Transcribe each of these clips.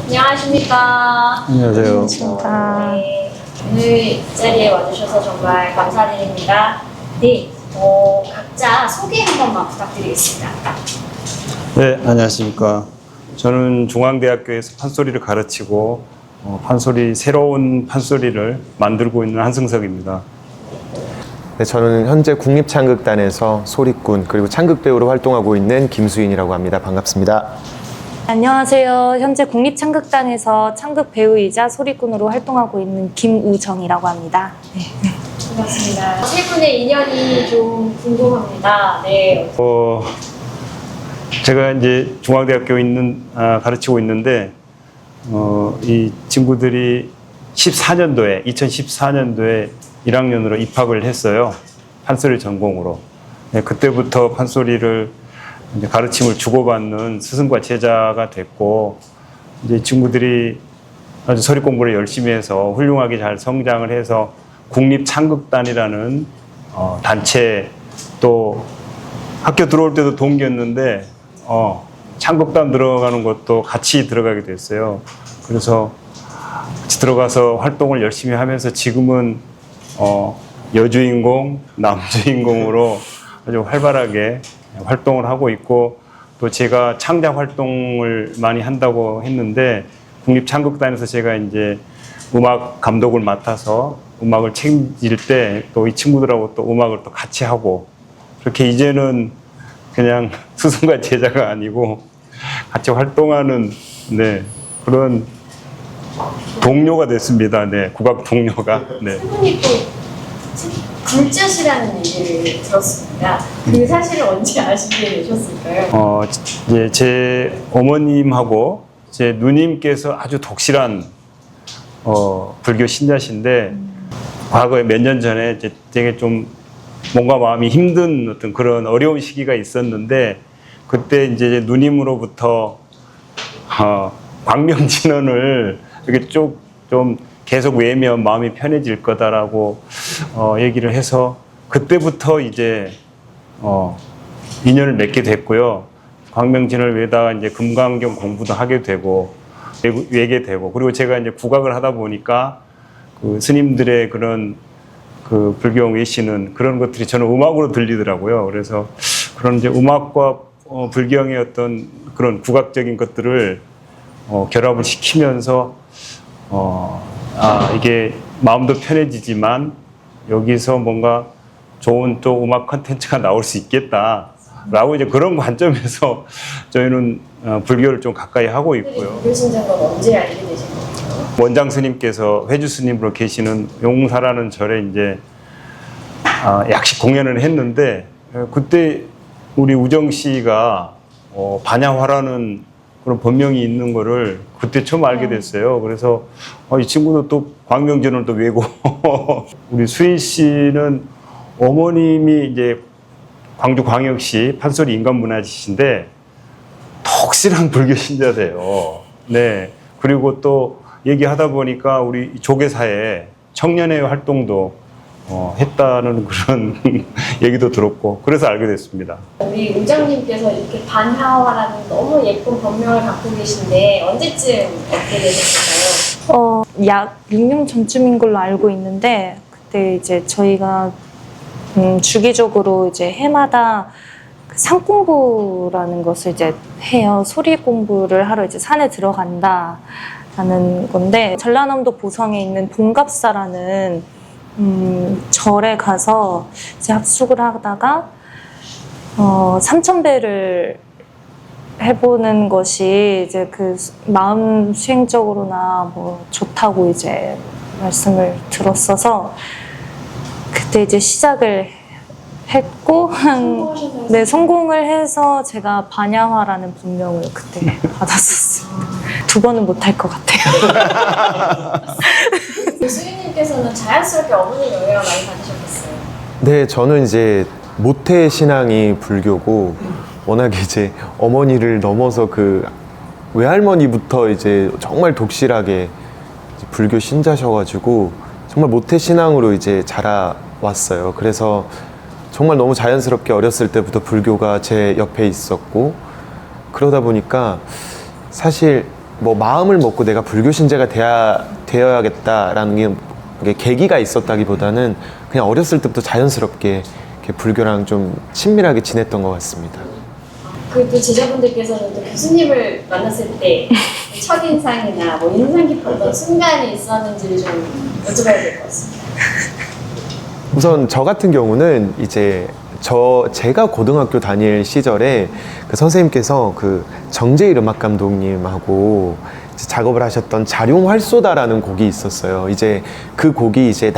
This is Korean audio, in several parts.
안녕하십니까. 안녕하세요. 안녕하십니까. 네, 오늘 이 자리에 와주셔서 정말 감사드립니다. 네, 각자 소개 한 번만 부탁드리겠습니다. 네, 안녕하십니까. 저는 중앙대학교에서 판소리를 가르치고 새로운 판소리를 만들고 있는 한승석입니다. 네, 저는 현재 국립창극단에서 소리꾼 그리고 창극배우로 활동하고 있는 김수인이라고 합니다. 반갑습니다. 안녕하세요. 현재 국립창극단에서 창극 배우이자 소리꾼으로 활동하고 있는 김우정이라고 합니다. 네. 반갑습니다. 세 분의 인연이 좀 궁금합니다. 네. 제가 이제 중앙대학교 가르치고 있는데 이 친구들이 2014년도에 1학년으로 입학을 했어요. 판소리 전공으로. 네, 그때부터 판소리를 이제 가르침을 주고받는 스승과 제자가 됐고, 이제 친구들이 아주 소리 공부를 열심히 해서 훌륭하게 잘 성장을 해서 국립창극단이라는 단체, 또 학교 들어올 때도 동기였는데 창극단 들어가는 것도 같이 들어가게 됐어요. 그래서 같이 들어가서 활동을 열심히 하면서 지금은 여주인공, 남주인공으로 아주 활발하게 활동을 하고 있고, 또 제가 창작 활동을 많이 한다고 했는데 국립창극단에서 제가 이제 음악 감독을 맡아서 음악을 책임질 때 또 이 친구들하고 또 음악을 또 같이 하고, 그렇게 이제는 그냥 스승과 제자가 아니고 같이 활동하는 그런 동료가 됐습니다. 네, 국악 동료가. 네. 세 분이 또 불자시라는 얘기를 들었습니다. 그 사실을 언제 아시게 되셨을까요? 이제 제 어머님하고 제 누님께서 아주 독실한 불교 신자신데, 과거에 몇 년 전에 이제 되게 좀 뭔가 마음이 힘든 어떤 그런 어려운 시기가 있었는데, 그때 이제 누님으로부터 광명진언을 이렇게 쭉 좀 계속 외우면 마음이 편해질 거다라고 얘기를 해서 그때부터 이제 인연을 맺게 됐고요. 광명진을 외다가 이제 금강경 공부도 하게 되고 외게 되고, 그리고 제가 이제 국악을 하다 보니까 그 스님들의 그런 그 불경 외시는 그런 것들이 저는 음악으로 들리더라고요. 그래서 그런 이제 음악과 불경의 어떤 그런 국악적인 것들을 결합을 시키면서 이게 마음도 편해지지만 여기서 뭔가 좋은 또 음악 콘텐츠가 나올 수 있겠다라고 이제 그런 관점에서 저희는 불교를 좀 가까이 하고 있고요. 불교 신자는 언제 알게 되신 거예요? 원장 스님께서 회주 스님으로 계시는 용사라는 절에 이제 약식 공연을 했는데, 그때 우리 우정 씨가 반야화라는 그런 법명이 있는 거를 그때 처음 알게 됐어요. 그래서 이 친구도 또 광명진을 또 외고 우리 수인 씨는 어머님이 이제 광주광역시 판소리 인간문화재시인데 독실한 불교 신자세요. 네. 그리고 또 얘기하다 보니까 우리 조계사에 청년회 활동도 했다는 그런 얘기도 들었고, 그래서 알게 됐습니다. 우리 우장님께서 이렇게 반하와라는 너무 예쁜 법명을 갖고 계신데 언제쯤 얻게 되셨을까요? 약 6년 전쯤인 걸로 알고 있는데, 그때 이제 저희가 주기적으로 이제 해마다 그 산 공부라는 것을 이제 해요. 소리 공부를 하러 이제 산에 들어간다라는 건데, 전라남도 보성에 있는 봉갑사라는 절에 가서 이제 합숙을 하다가 삼천배를 해보는 것이 이제 그 마음 수행적으로나 뭐 좋다고 이제 말씀을 들었어서 그때 이제 시작을 했고 네, 성공을 해서 제가 반야화라는 본명을 그때 받았었습니다. 2번은 못할 것 같아요. 수인님께서는 자연스럽게 어머니 영향을 많이 받으셨겠어요? 네, 저는 이제 모태 신앙이 불교고 워낙에 이제 어머니를 넘어서 그 외할머니부터 이제 정말 독실하게 이제 불교 신자셔가지고 정말 모태 신앙으로 이제 자라왔어요. 그래서 정말 너무 자연스럽게 어렸을 때부터 불교가 제 옆에 있었고, 그러다 보니까 사실 뭐 마음을 먹고 내가 불교 신자가 되어야겠다라는 게 계기가 있었다기보다는 그냥 어렸을 때부터 자연스럽게 이렇게 불교랑 좀 친밀하게 지냈던 것 같습니다. 그 또 제자분들께서는 또 교수님을 만났을 때 첫인상이나 뭐 인상 깊었던 순간이 있었는지를 좀 여쭤봐야 될 것 같습니다. 우선 저 같은 경우는 이제 제가 고등학교 다닐 시절에 그 선생님께서 그 정재일 음악 감독님하고 이제 작업을 하셨던 자룡활쏘다라는 곡이 있었어요. 이제 그 곡이 이제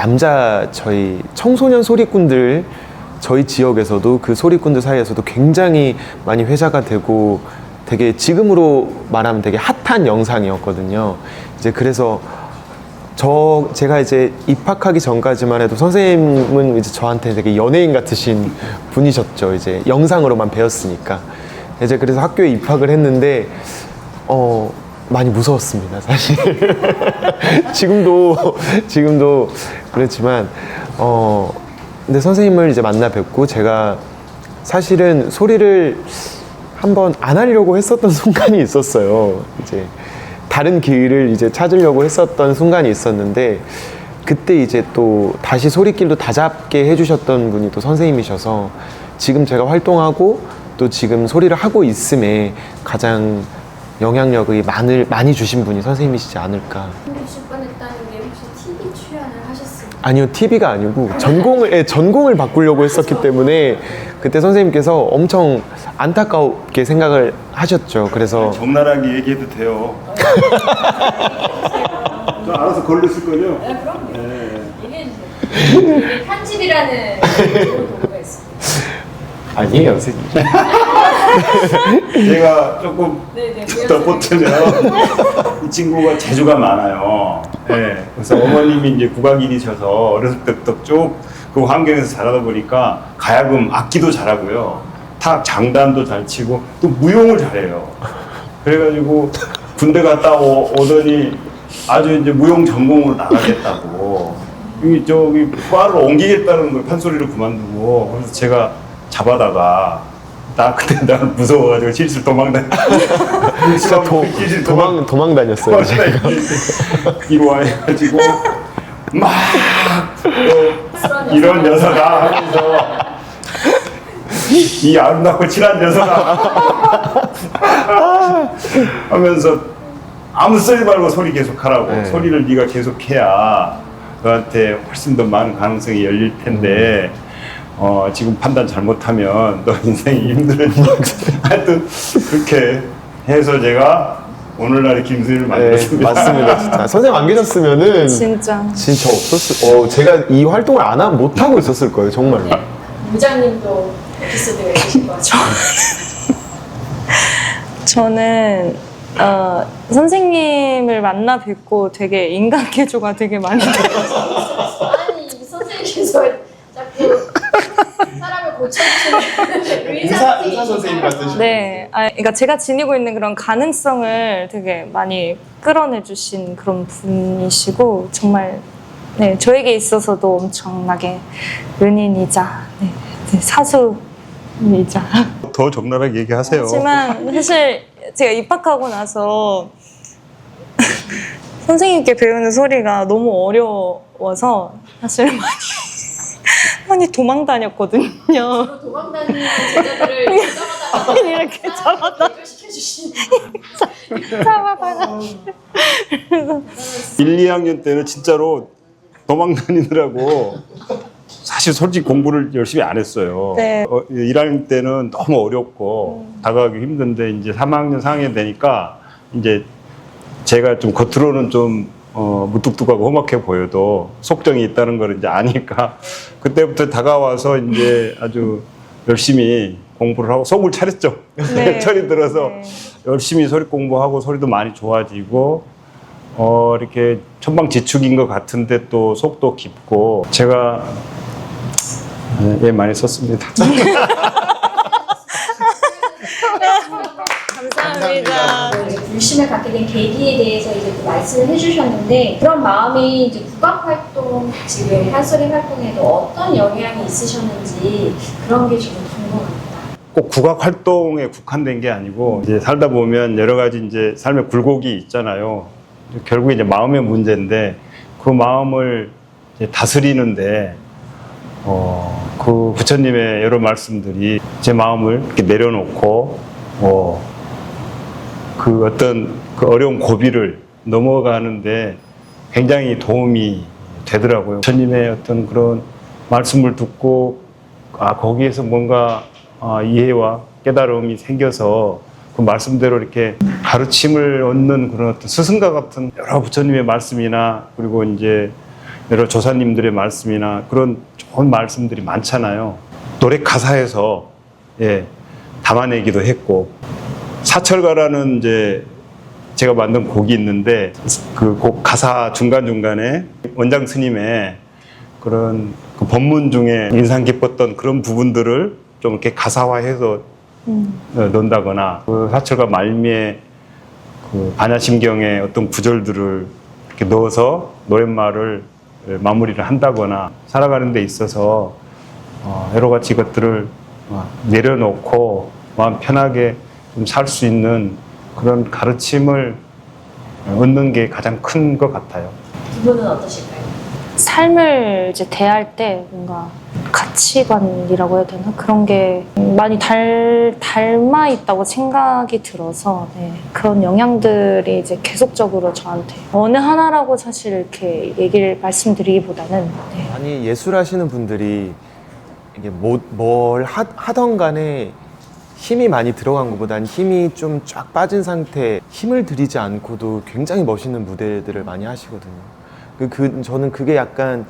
저희 청소년 소리꾼들 저희 지역에서도 그 소리꾼들 사이에서도 굉장히 많이 회자가 되고 되게 지금으로 말하면 되게 핫한 영상이었거든요. 이제 그래서 제가 이제 입학하기 전까지만 해도 선생님은 이제 저한테 되게 연예인 같으신 분이셨죠. 이제 영상으로만 배웠으니까. 이제 그래서 학교에 입학을 했는데, 많이 무서웠습니다, 사실. 지금도 그렇지만, 근데 선생님을 이제 만나 뵙고 제가 사실은 소리를 한번 안 하려고 했었던 순간이 있었어요. 이제 다른 길을 이제 찾으려고 했었던 순간이 있었는데 그때 이제 또 다시 소리길도 다잡게 해주셨던 분이 또 선생님이셔서 지금 제가 활동하고 또 지금 소리를 하고 있음에 가장 영향력이 많이 주신 분이 선생님이시지 않을까. 힘드실 뻔했다는 게 혹시 TV 출연을 하셨을까요? 아니요, TV가 아니고 전공을 바꾸려고 했었기 때문에 그때 선생님께서 엄청 안타깝게 생각을 하셨죠. 그래서 적나라하게 얘기해도 돼요. 저 알아서 걸렸을 거죠? 네, 그럼요. 얘기해주세요. 이게 편집이라는 좋은 도구가 있습니다. 아니에요, 선생님. 제가 조금 네네. 덧붙이면 이 친구가 재주가 많아요. 네, 그래서 어머님이 이제 국악인이셔서 어렸을 때부터 쭉 그 환경에서 자라다 보니까 가야금 악기도 잘하고요. 장단도 잘 치고 또 무용을 잘해요. 그래가지고 군대 갔다 오더니 아주 이제 무용 전공으로 나가겠다고 저기 과를 옮기겠다는 걸 판소리를 그만두고 그래서 제가 잡아다가 그때 나를 무서워가지고 실실 도망다녔. 진짜 도망 다녔어요. 뒤로 와가지고 막 이런 녀석아 하면서 이 아름답고 친한 녀석아 하면서 아무 소리 말고 소리 계속하라고. 네. 소리를 네가 계속해야 너한테 훨씬 더 많은 가능성이 열릴 텐데 지금 판단 잘못하면 너 인생이 힘들어지니까 하여튼 그렇게 해서 제가 오늘날의 김수희를 만났습니다. 네, 맞습니다. 진짜. 선생님 안 계셨으면은 진짜. 제가 이 활동을 못 하고 있었을 거예요, 정말로. 부장님도 에피소드가 있으실 것 같아요. 저는 선생님을 만나 뵙고 되게 인간개조가 되게 많이 들어서 아니 선생님께서 자꾸 사람을 고쳐주시는 의사 선생님 같으시죠? 네, 그러니까 제가 지니고 있는 그런 가능성을 되게 많이 끌어내주신 그런 분이시고 정말 네, 저에게 있어서도 엄청나게 은인이자 사수이자 더 적나라하게 얘기하세요. 하지만 사실 제가 입학하고 나서 선생님께 배우는 소리가 너무 어려워서 사실 많이 도망 다녔거든요. 도망다니는 제자들을 잡아다가 이렇게 잡아다 시켜주시는 1, 2학년 때는 진짜로 도망 다니느라고 사실 솔직히 공부를 열심히 안 했어요. 네. 1학년 때는 너무 어렵고 다가가기 힘든데 이제 3학년, 4학년 되니까 이제 제가 좀 겉으로는 좀 무뚝뚝하고 험악해 보여도 속정이 있다는 걸 이제 아니까 그때부터 다가와서 이제 아주 열심히 공부를 하고 속을 차렸죠. 네. 철이 들어서 네. 열심히 소리 공부하고 소리도 많이 좋아지고 이렇게 천방지축인 것 같은데 또 속도 깊고 제가 많이 썼습니다. 감사합니다. 불신을 갖게 된 계기에 대해서 이제 또 말씀을 해주셨는데 그런 마음이 이제 국악 활동 지금 판소리 활동에도 어떤 영향이 있으셨는지 그런 게 좀 궁금합니다. 꼭 국악 활동에 국한된 게 아니고 이제 살다 보면 여러 가지 이제 삶의 굴곡이 있잖아요. 결국에 이제 마음의 문제인데 그 마음을 이제 다스리는데 그 부처님의 여러 말씀들이 제 마음을 이렇게 내려놓고 그 어떤 그 어려운 고비를 넘어가는데 굉장히 도움이 되더라고요. 부처님의 어떤 그런 말씀을 듣고 거기에서 뭔가 이해와 깨달음이 생겨서 그 말씀대로 이렇게 가르침을 얻는 그런 어떤 스승과 같은 여러 부처님의 말씀이나 그리고 이제 여러 조사님들의 말씀이나 그런 좋은 말씀들이 많잖아요. 노래 가사에서 담아내기도 했고 사철가라는 이제 제가 만든 곡이 있는데 그 곡 가사 중간중간에 원장 스님의 그런 그 법문 중에 인상 깊었던 그런 부분들을 좀 이렇게 가사화해서 넣는다거나 그 사철가 말미에 그 반야심경의 어떤 구절들을 이렇게 넣어서 노랫말을 마무리를 한다거나 살아가는 데 있어서 여러 가지 것들을 내려놓고 마음 편하게 좀 살 수 있는 그런 가르침을 얻는 게 가장 큰 것 같아요. 두 분은 어떠실까요? 삶을 이제 대할 때 뭔가 가치관이라고 해야 되나? 그런 게 많이 닮아 있다고 생각이 들어서 그런 영향들이 이제 계속적으로 저한테 어느 하나라고 사실 이렇게 말씀드리기보다는 아니 예술하시는 분들이 이게 뭘 하던 간에 힘이 많이 들어간 것보다는 힘이 좀 쫙 빠진 상태, 힘을 들이지 않고도 굉장히 멋있는 무대들을 많이 하시거든요. 저는 그게 약간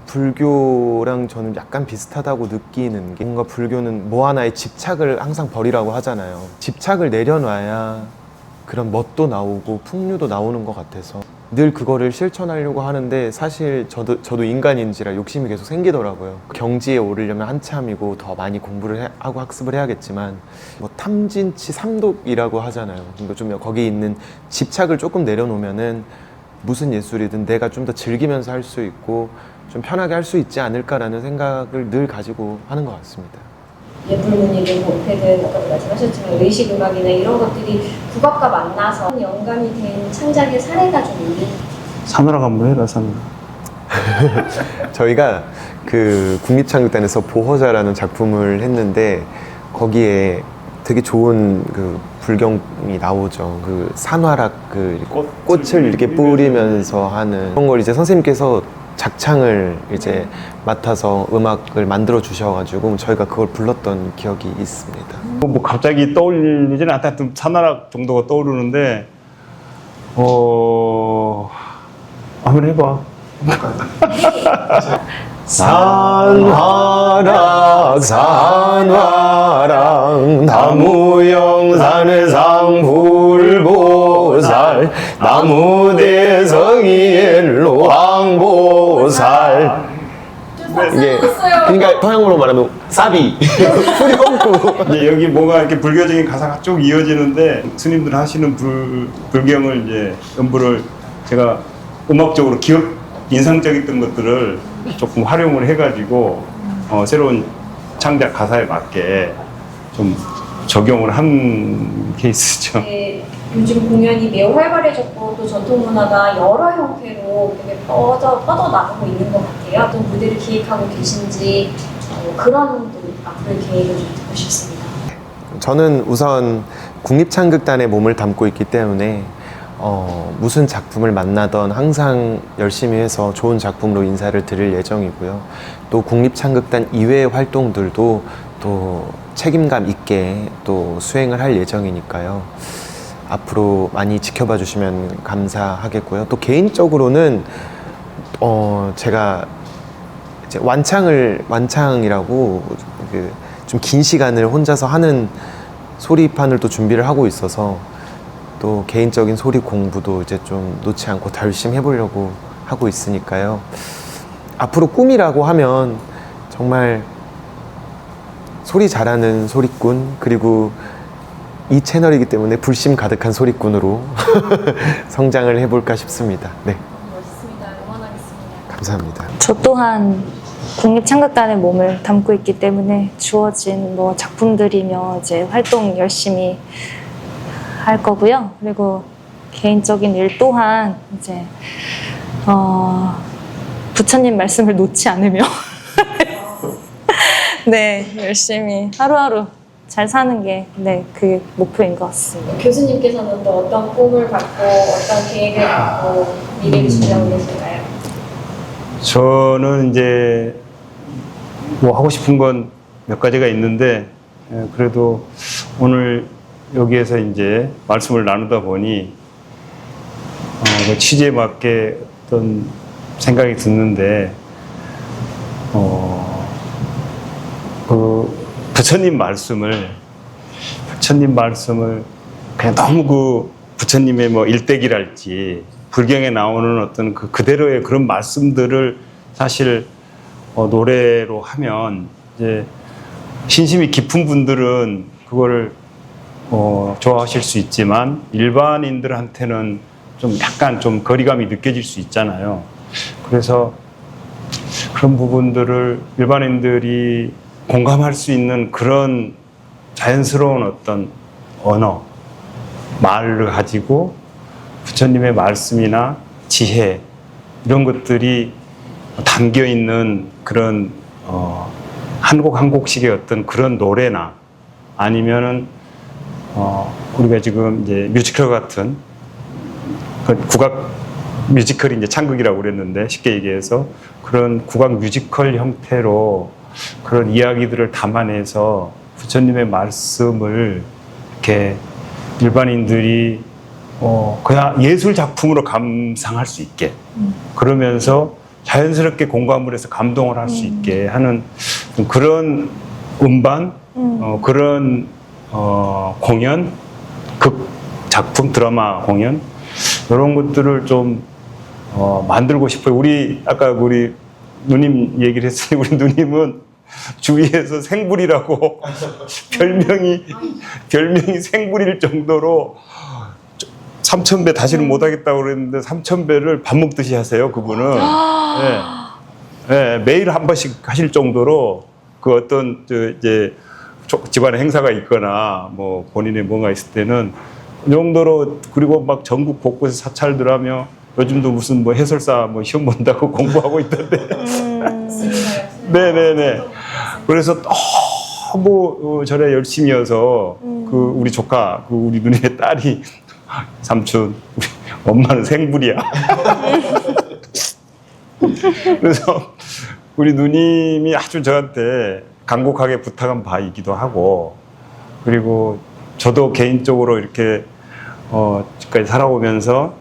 불교랑 저는 약간 비슷하다고 느끼는 게 뭔가 불교는 뭐 하나에 집착을 항상 버리라고 하잖아요. 집착을 내려놔야 그런 멋도 나오고 풍류도 나오는 것 같아서 늘 그거를 실천하려고 하는데 사실 저도 인간인지라 욕심이 계속 생기더라고요. 경지에 오르려면 한참이고 더 많이 공부를 하고 학습을 해야겠지만 뭐 탐진치 삼독이라고 하잖아요. 그러니까 좀 거기 있는 집착을 조금 내려놓으면은 무슨 예술이든 내가 좀 더 즐기면서 할 수 있고 좀 편하게 할 수 있지 않을까라는 생각을 늘 가지고 하는 것 같습니다. 예불문이든 목패든 아까도 말씀하셨지만 의식음악이나 이런 것들이 국악과 만나서 영감이 된 창작의 사례가 좀 있는. 사느라 한번 해라 사느라. 저희가 그 국립창극단에서 보허자라는 작품을 했는데 거기에 되게 좋은 그 불경이 나오죠. 그 산화락 그 꽃을 이렇게 뿌리면서 하는 그런 걸 이제 선생님께서 작창을 이제 맡아서 음악을 만들어 주셔가지고 저희가 그걸 불렀던 기억이 있습니다. 뭐 갑자기 떠올리지는 않다. 좀 산나락 정도가 떠오르는데 한번 해봐. 산화락 산화락 나무영산의 상불보살 나무대성이엘로 왕보살 이게 그러니까 서양으로 말하면 사비 소리 뻥고 이제 여기 뭐가 이렇게 불교적인 가사가 쭉 이어지는데 스님들 하시는 불경을 이제 연부를 제가 음악적으로 인상적이었던 것들을 조금 활용을 해가지고 새로운 창작 가사에 맞게 좀 적용을 한 케이스죠. 요즘 공연이 매우 활발해졌고 또 전통 문화가 여러 형태로 되게 뻗어나가고 있는 것 같아요. 어떤 무대를 기획하고 계신지 그런 또 앞으로의 계획을 좀 듣고 싶습니다. 저는 우선 국립창극단에 몸을 담고 있기 때문에 무슨 작품을 만나던 항상 열심히 해서 좋은 작품으로 인사를 드릴 예정이고요. 또 국립창극단 이외의 활동들도 또 책임감 있게 또 수행을 할 예정이니까요. 앞으로 많이 지켜봐 주시면 감사하겠고요. 또 개인적으로는 제가 이제 완창이라고 좀 긴 시간을 혼자서 하는 소리판을 또 준비를 하고 있어서 또 개인적인 소리 공부도 이제 좀 놓지 않고 더 열심히 해보려고 하고 있으니까요. 앞으로 꿈이라고 하면 정말 소리 잘하는 소리꾼, 그리고 이 채널이기 때문에 불심 가득한 소리꾼으로 성장을 해볼까 싶습니다. 네. 멋있습니다. 응원하겠습니다. 감사합니다. 저 또한 국립창극단에 몸을 담고 있기 때문에 주어진 뭐 작품들이며 이제 활동 열심히 할 거고요. 그리고 개인적인 일 또한 이제 부처님 말씀을 놓지 않으며 네, 열심히 하루하루 잘 사는 게 네, 그게 목표인 것 같습니다. 교수님께서는 또 어떤 꿈을 갖고 어떤 계획을 갖고 미래를 준비하고 계신가요? 저는 이제 뭐 하고 싶은 건 몇 가지가 있는데 그래도 오늘 여기에서 이제 말씀을 나누다 보니 그 취지에 맞게 어떤 생각이 드는데 그 부처님 말씀을 그냥 너무 그 부처님의 뭐 일대기랄지 불경에 나오는 어떤 그 그대로의 그런 말씀들을 사실 노래로 하면 이제 신심이 깊은 분들은 그거를 좋아하실 수 있지만 일반인들한테는 좀 약간 좀 거리감이 느껴질 수 있잖아요. 그래서 그런 부분들을 일반인들이 공감할 수 있는 그런 자연스러운 어떤 언어, 말을 가지고 부처님의 말씀이나 지혜 이런 것들이 담겨 있는 그런 한 곡 한 곡씩의 어떤 그런 노래나 아니면은 우리가 지금 이제 뮤지컬 같은 그 국악 뮤지컬이 이제 창극이라고 그랬는데 쉽게 얘기해서 그런 국악 뮤지컬 형태로 그런 이야기들을 담아내서 부처님의 말씀을 이렇게 일반인들이 그냥 예술 작품으로 감상할 수 있게 그러면서 자연스럽게 공감을 해서 감동을 할 수 있게 하는 그런 음반, 그런 공연, 극 작품, 드라마 공연 이런 것들을 좀 만들고 싶어요. 아까 우리 누님 얘기를 했으니 우리 누님은 주위에서 생불이라고 별명이 생불일 정도로 3,000배 다시는 못하겠다고 그랬는데 3,000배를 밥 먹듯이 하세요, 그분은. 네. 네, 매일 한 번씩 하실 정도로 그 어떤 이제 집안에 행사가 있거나 뭐 본인의 뭔가 있을 때는 그 정도로 그리고 막 전국 곳곳에 사찰들 하며 요즘도 무슨 뭐 해설사 뭐 시험 본다고 공부하고 있던데. 네네네. 그래서 너무 저래 열심히여서 그 우리 조카, 그 우리 누님의 딸이 삼촌, 우리 엄마는 생불이야. 그래서 우리 누님이 아주 저한테 간곡하게 부탁한 바이기도 하고 그리고 저도 개인적으로 이렇게 지금까지 살아오면서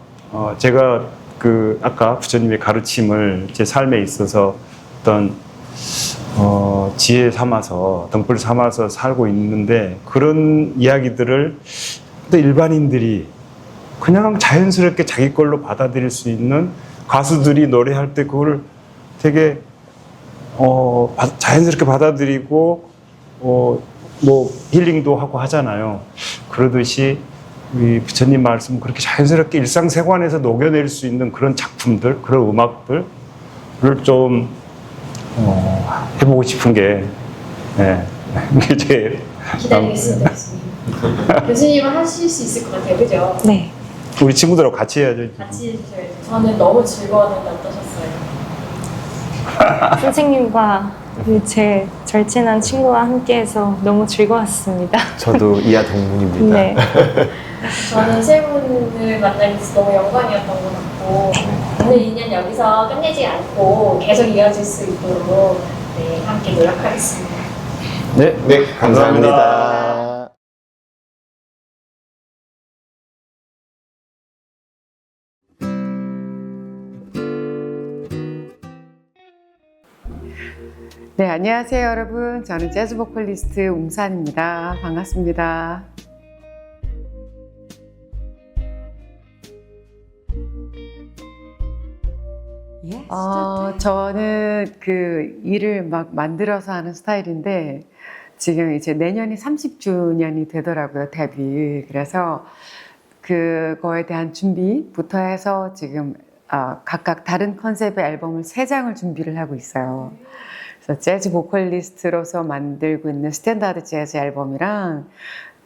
제가 그 아까 부처님의 가르침을 제 삶에 있어서 어떤 지혜 삼아서 등불 삼아서 살고 있는데 그런 이야기들을 또 일반인들이 그냥 자연스럽게 자기 걸로 받아들일 수 있는 가수들이 노래할 때 그걸 되게 자연스럽게 받아들이고 뭐 힐링도 하고 하잖아요. 그러듯이 우리 부처님 말씀 그렇게 자연스럽게 일상생활에서 녹여낼 수 있는 그런 작품들, 그런 음악들을 좀 해보고 싶은 게 제 기다리겠습니다, 교수님. 교수님은 하실 수 있을 것 같아요, 그죠? 네. 우리 친구들하고 같이 해야죠. 같이 해주셔야죠. 저는 너무 즐거웠는데 어떠셨어요? 선생님과 제 절친한 친구와 함께해서 너무 즐거웠습니다. 저도 이하 동문입니다. 네. 저는 세 분을 만나게 돼서 너무 영광이었던 것 같고 오늘 인연 여기서 끝내지 않고 계속 이어질 수 있도록 함께 노력하겠습니다. 네, 감사합니다. 네, 안녕하세요, 여러분. 저는 재즈 보컬리스트 웅산입니다. 반갑습니다. 저는 그 일을 막 만들어서 하는 스타일인데 지금 이제 내년이 30주년이 되더라고요, 데뷔. 그래서 그거에 대한 준비부터 해서 지금 각각 다른 컨셉의 앨범을 3장을 준비를 하고 있어요. 그래서 재즈 보컬리스트로서 만들고 있는 스탠다드 재즈 앨범이랑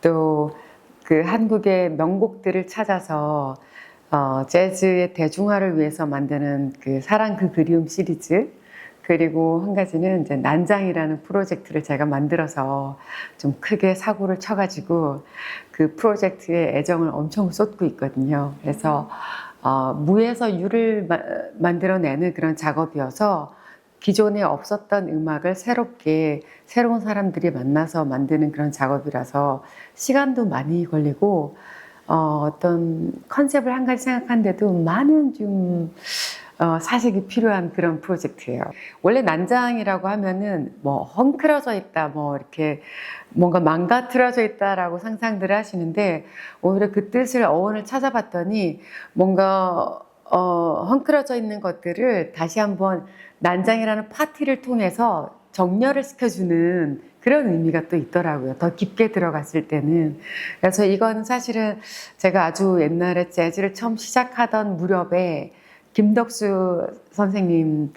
또 그 한국의 명곡들을 찾아서 재즈의 대중화를 위해서 만드는 그 사랑 그 그리움 시리즈, 그리고 한 가지는 이제 난장이라는 프로젝트를 제가 만들어서 좀 크게 사고를 쳐가지고 그 프로젝트에 애정을 엄청 쏟고 있거든요. 그래서 무에서 유를 만들어내는 그런 작업이어서 기존에 없었던 음악을 새롭게 새로운 사람들이 만나서 만드는 그런 작업이라서 시간도 많이 걸리고 어떤 컨셉을 한 가지 생각하는데도 많은 좀 사색이 필요한 그런 프로젝트예요. 원래 난장이라고 하면은 뭐 헝클어져 있다, 뭐 이렇게 뭔가 망가뜨려져 있다라고 상상들을 하시는데 오히려 그 뜻을 어원을 찾아봤더니 뭔가 헝클어져 있는 것들을 다시 한번 난장이라는 파티를 통해서 정렬을 시켜주는 그런 의미가 또 있더라고요. 더 깊게 들어갔을 때는. 그래서 이건 사실은 제가 아주 옛날에 재즈를 처음 시작하던 무렵에 김덕수 선생님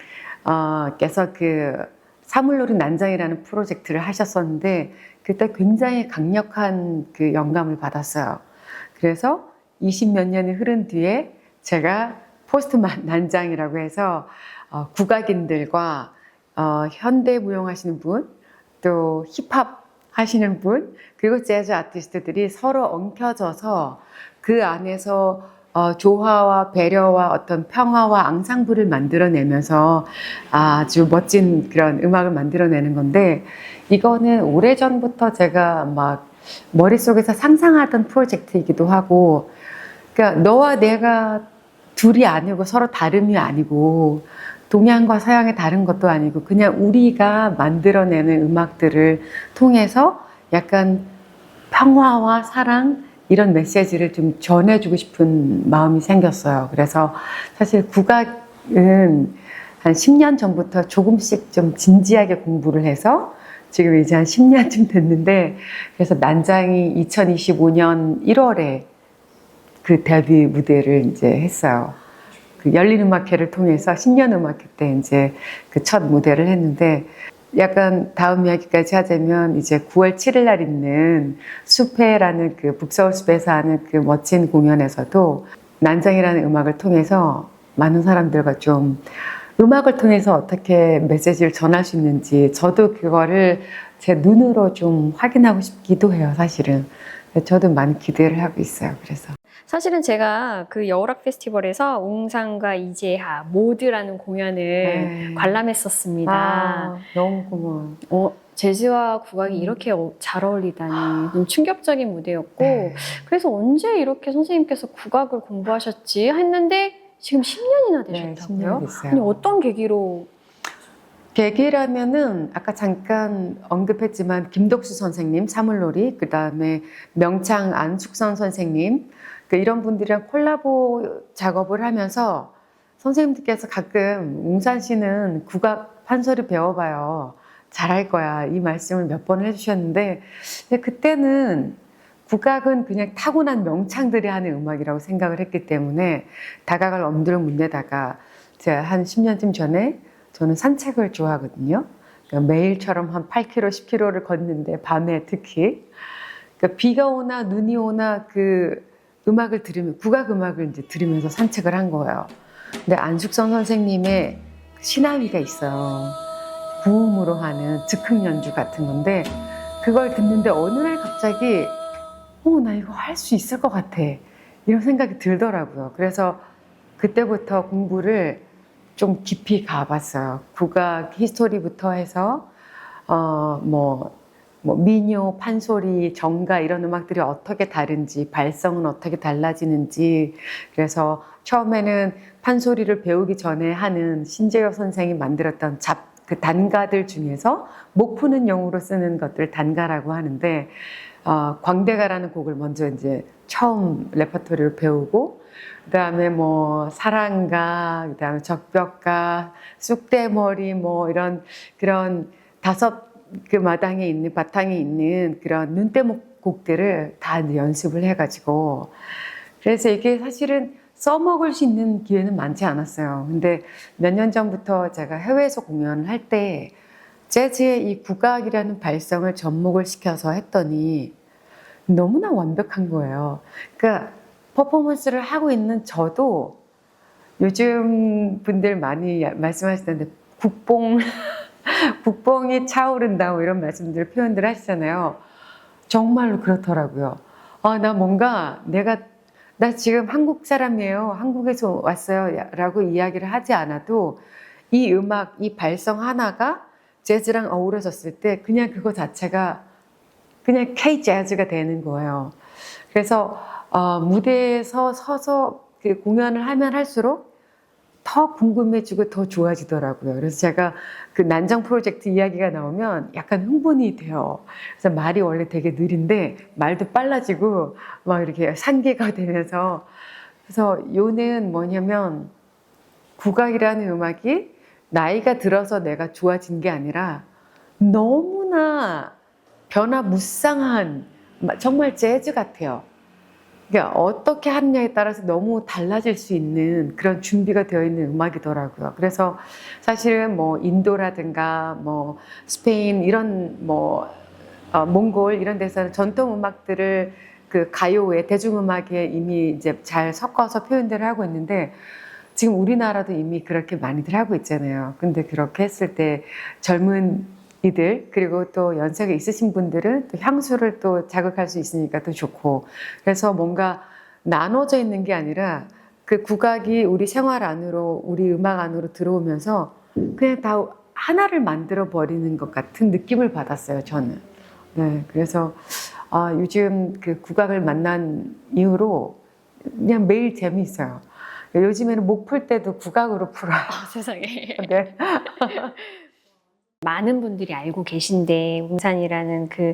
께서 그 사물놀이 난장이라는 프로젝트를 하셨었는데 그때 굉장히 강력한 그 영감을 받았어요. 그래서 20몇 년이 흐른 뒤에 제가 포스트 난장이라고 해서 국악인들과 현대 무용 하시는 분, 또 힙합 하시는 분, 그리고 재즈 아티스트들이 서로 엉켜져서 그 안에서 조화와 배려와 어떤 평화와 앙상블을 만들어내면서 아주 멋진 그런 음악을 만들어내는 건데, 이거는 오래전부터 제가 막 머릿속에서 상상하던 프로젝트이기도 하고, 그러니까 너와 내가 둘이 아니고 서로 다름이 아니고 동양과 서양의 다른 것도 아니고 그냥 우리가 만들어내는 음악들을 통해서 약간 평화와 사랑 이런 메시지를 좀 전해주고 싶은 마음이 생겼어요. 그래서 사실 국악은 한 10년 전부터 조금씩 좀 진지하게 공부를 해서 지금 이제 한 10년쯤 됐는데, 그래서 난장이 2025년 1월에 그 데뷔 무대를 이제 했어요. 그 열린 음악회를 통해서 신년 음악회 때 이제 그 첫 무대를 했는데, 약간 다음 이야기까지 하자면 이제 9월 7일 날 있는 숲회라는 그 북서울 숲에서 하는 그 멋진 공연에서도 난장이라는 음악을 통해서 많은 사람들과 좀 음악을 통해서 어떻게 메시지를 전할 수 있는지 저도 그거를 제 눈으로 좀 확인하고 싶기도 해요, 사실은. 저도 많이 기대를 하고 있어요. 그래서 사실은 제가 그 여우락 페스티벌에서 웅상과 이재하 모드라는 공연을 관람했었습니다. 너무 고마워요. 재즈와 국악이 이렇게 잘 어울리다니 좀 충격적인 무대였고, 그래서 언제 이렇게 선생님께서 국악을 공부하셨지 했는데 지금 10년이나 되셨다고요? 10년 됐어요. 아니, 어떤 계기로? 계기라면은 아까 잠깐 언급했지만 김덕수 선생님 사물놀이, 그 다음에 명창 안숙선 선생님, 이런 분들이랑 콜라보 작업을 하면서 선생님들께서 가끔 웅산 씨는 국악 판소리 배워봐요, 잘할 거야, 이 말씀을 몇 번을 해주셨는데, 근데 그때는 국악은 그냥 타고난 명창들이 하는 음악이라고 생각을 했기 때문에 다가갈 엄두를 못 내다가, 제가 한 10년쯤 전에 저는 산책을 좋아하거든요. 그러니까 매일처럼 한 8km, 10km를 걷는데 밤에 특히 그러니까 비가 오나 눈이 오나 그 음악을 들으면, 국악 음악을 이제 들으면서 산책을 한 거예요. 근데 안숙선 선생님의 시나위가 있어요. 구음으로 하는 즉흥 연주 같은 건데, 그걸 듣는데 어느 날 갑자기 나 이거 할 수 있을 것 같아, 이런 생각이 들더라고요. 그래서 그때부터 공부를 좀 깊이 가봤어요. 국악 히스토리부터 해서 민요, 판소리, 정가 이런 음악들이 어떻게 다른지, 발성은 어떻게 달라지는지. 그래서 처음에는 판소리를 배우기 전에 하는 신재엽 선생이 만들었던 그 단가들 중에서 목 푸는 용으로 쓰는 것들 단가라고 하는데, 광대가라는 곡을 먼저 이제 처음 레퍼토리를 배우고, 그다음에 뭐 사랑가, 그다음에 적벽가, 쑥대머리, 뭐 이런 그런 다섯 그 마당에 있는 바탕에 있는 그런 눈대목 곡들을 다 이제 연습을 해가지고, 그래서 이게 사실은 써먹을 수 있는 기회는 많지 않았어요. 근데 몇 년 전부터 제가 해외에서 공연을 할 때 재즈의 이 국악이라는 발성을 접목을 시켜서 했더니 너무나 완벽한 거예요. 그러니까 퍼포먼스를 하고 있는 저도 요즘 분들 많이 말씀하시던데 국뽕, 국뽕이 차오른다 뭐 이런 말씀들 표현들 하시잖아요. 정말로 그렇더라고요. 나 뭔가 나 지금 한국 사람이에요. 한국에서 왔어요. 라고 이야기를 하지 않아도 이 음악, 이 발성 하나가 재즈랑 어우러졌을 때 그냥 그거 자체가 그냥 K-재즈가 되는 거예요. 그래서 무대에서 서서 그 공연을 하면 할수록 더 궁금해지고 더 좋아지더라고요. 그래서 제가 그 난정 프로젝트 이야기가 나오면 약간 흥분이 돼요. 그래서 말이 원래 되게 느린데 말도 빨라지고 막 이렇게 상기가 되면서 그래서 요는 뭐냐면 국악이라는 음악이 나이가 들어서 내가 좋아진 게 아니라 너무나 변화무쌍한 정말 재즈 같아요. 그러니까 어떻게 하느냐에 따라서 너무 달라질 수 있는 그런 준비가 되어 있는 음악이더라고요. 그래서 사실은 뭐 인도라든가 뭐 스페인 이런 뭐 몽골 이런 데서는 전통 음악들을 그 가요에 대중음악에 이미 이제 잘 섞어서 표현들을 하고 있는데 지금 우리나라도 이미 그렇게 많이들 하고 있잖아요. 근데 그렇게 했을 때 젊은 이들 그리고 또 연세가 있으신 분들은 또 향수를 또 자극할 수 있으니까 또 좋고 그래서 뭔가 나눠져 있는 게 아니라 그 국악이 우리 생활 안으로 우리 음악 안으로 들어오면서 그냥 다 하나를 만들어 버리는 것 같은 느낌을 받았어요 저는. 네, 그래서 요즘 그 국악을 만난 이후로 그냥 매일 재미있어요. 요즘에는 목 풀 때도 국악으로 풀어요. 세상에. 네. 많은 분들이 알고 계신데 웅산이라는 그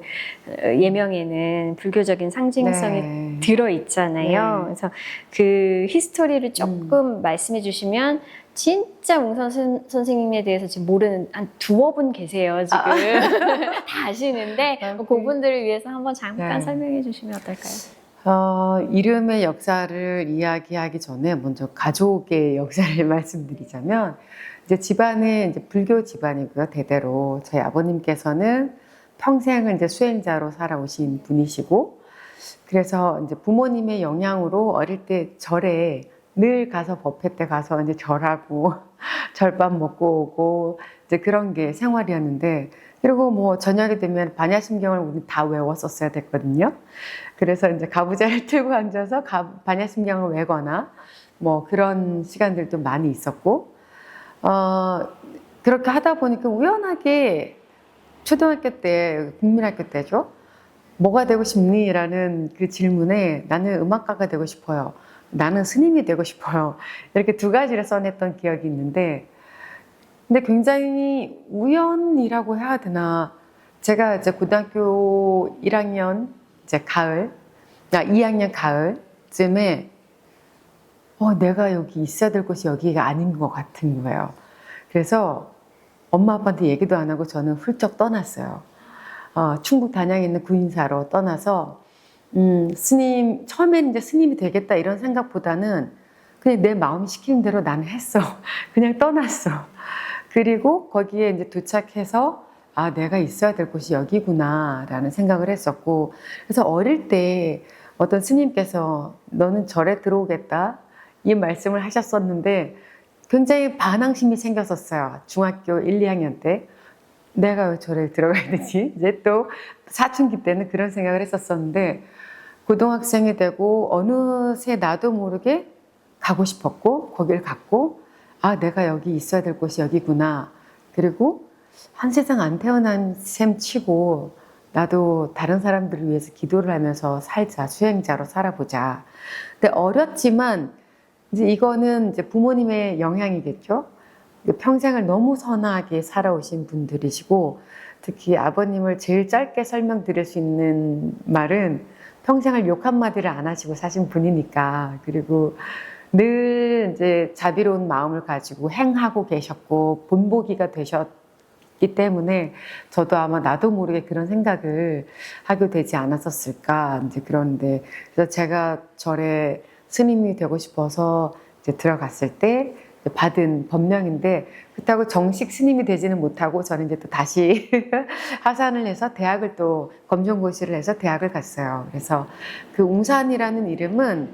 예명에는 불교적인 상징성이 네. 들어 있잖아요. 네. 그래서 그 히스토리를 조금 말씀해 주시면 진짜 웅산 선생님에 대해서 지금 모르는 한 두어 분 계세요 지금 다 아시는데 그분들을 위해서 한번 잠깐 네. 설명해 주시면 어떨까요? 이름의 역사를 이야기하기 전에 먼저 가족의 역사를 말씀드리자면 이제 집안은 이제 불교 집안이고요. 대대로 저희 아버님께서는 평생을 이제 수행자로 살아오신 분이시고 그래서 이제 부모님의 영향으로 어릴 때 절에 늘 가서 법회 때 가서 이제 절하고 절밥 먹고 오고 이제 그런 게 생활이었는데 그리고 뭐 저녁이 되면 반야심경을 우리 다 외웠었어야 됐거든요. 그래서 이제 가부좌를 틀고 앉아서 반야심경을 외거나 뭐 그런 시간들도 많이 있었고 그렇게 하다 보니까 우연하게 초등학교 때 국민학교 때죠. 뭐가 되고 싶니? 라는 그 질문에 나는 음악가가 되고 싶어요. 나는 스님이 되고 싶어요. 이렇게 두 가지를 써냈던 기억이 있는데 근데 굉장히 우연이라고 해야 되나. 제가 이제 고등학교 1학년 이제 2학년 가을쯤에 내가 여기 있어야 될 곳이 여기가 아닌 것 같은 거예요. 그래서 엄마 아빠한테 얘기도 안 하고 저는 훌쩍 떠났어요. 충북 단양에 있는 구인사로 떠나서 처음에는 이제 스님이 되겠다 이런 생각보다는 그냥 내 마음이 시키는 대로 나는 했어. 그냥 떠났어. 그리고 거기에 이제 도착해서 내가 있어야 될 곳이 여기구나 라는 생각을 했었고 그래서 어릴 때 어떤 스님께서 너는 절에 들어오겠다 이 말씀을 하셨었는데 굉장히 반항심이 생겼었어요. 중학교 1, 2학년 때 내가 왜 절에 들어가야 되지? 이제 또 사춘기 때는 그런 생각을 했었었는데 고등학생이 되고 어느새 나도 모르게 가고 싶었고 거길 갔고 내가 여기 있어야 될 곳이 여기구나. 그리고 한 세상 안 태어난 셈 치고 나도 다른 사람들을 위해서 기도를 하면서 살자. 수행자로 살아보자. 근데 어렸지만 이제 이거는 이제 부모님의 영향이겠죠. 평생을 너무 선하게 살아오신 분들이시고 특히 아버님을 제일 짧게 설명드릴 수 있는 말은 평생을 욕 한마디를 안 하시고 사신 분이니까 그리고 늘 이제 자비로운 마음을 가지고 행하고 계셨고 본보기가 되셨기 때문에 저도 아마 나도 모르게 그런 생각을 하게 되지 않았었을까 이제 그런데 그래서 제가 절에 스님이 되고 싶어서 이제 들어갔을 때 받은 법명인데 그렇다고 정식 스님이 되지는 못하고 저는 이제 또 다시 하산을 해서 대학을 또 검정고시를 해서 대학을 갔어요. 그래서 그 웅산이라는 이름은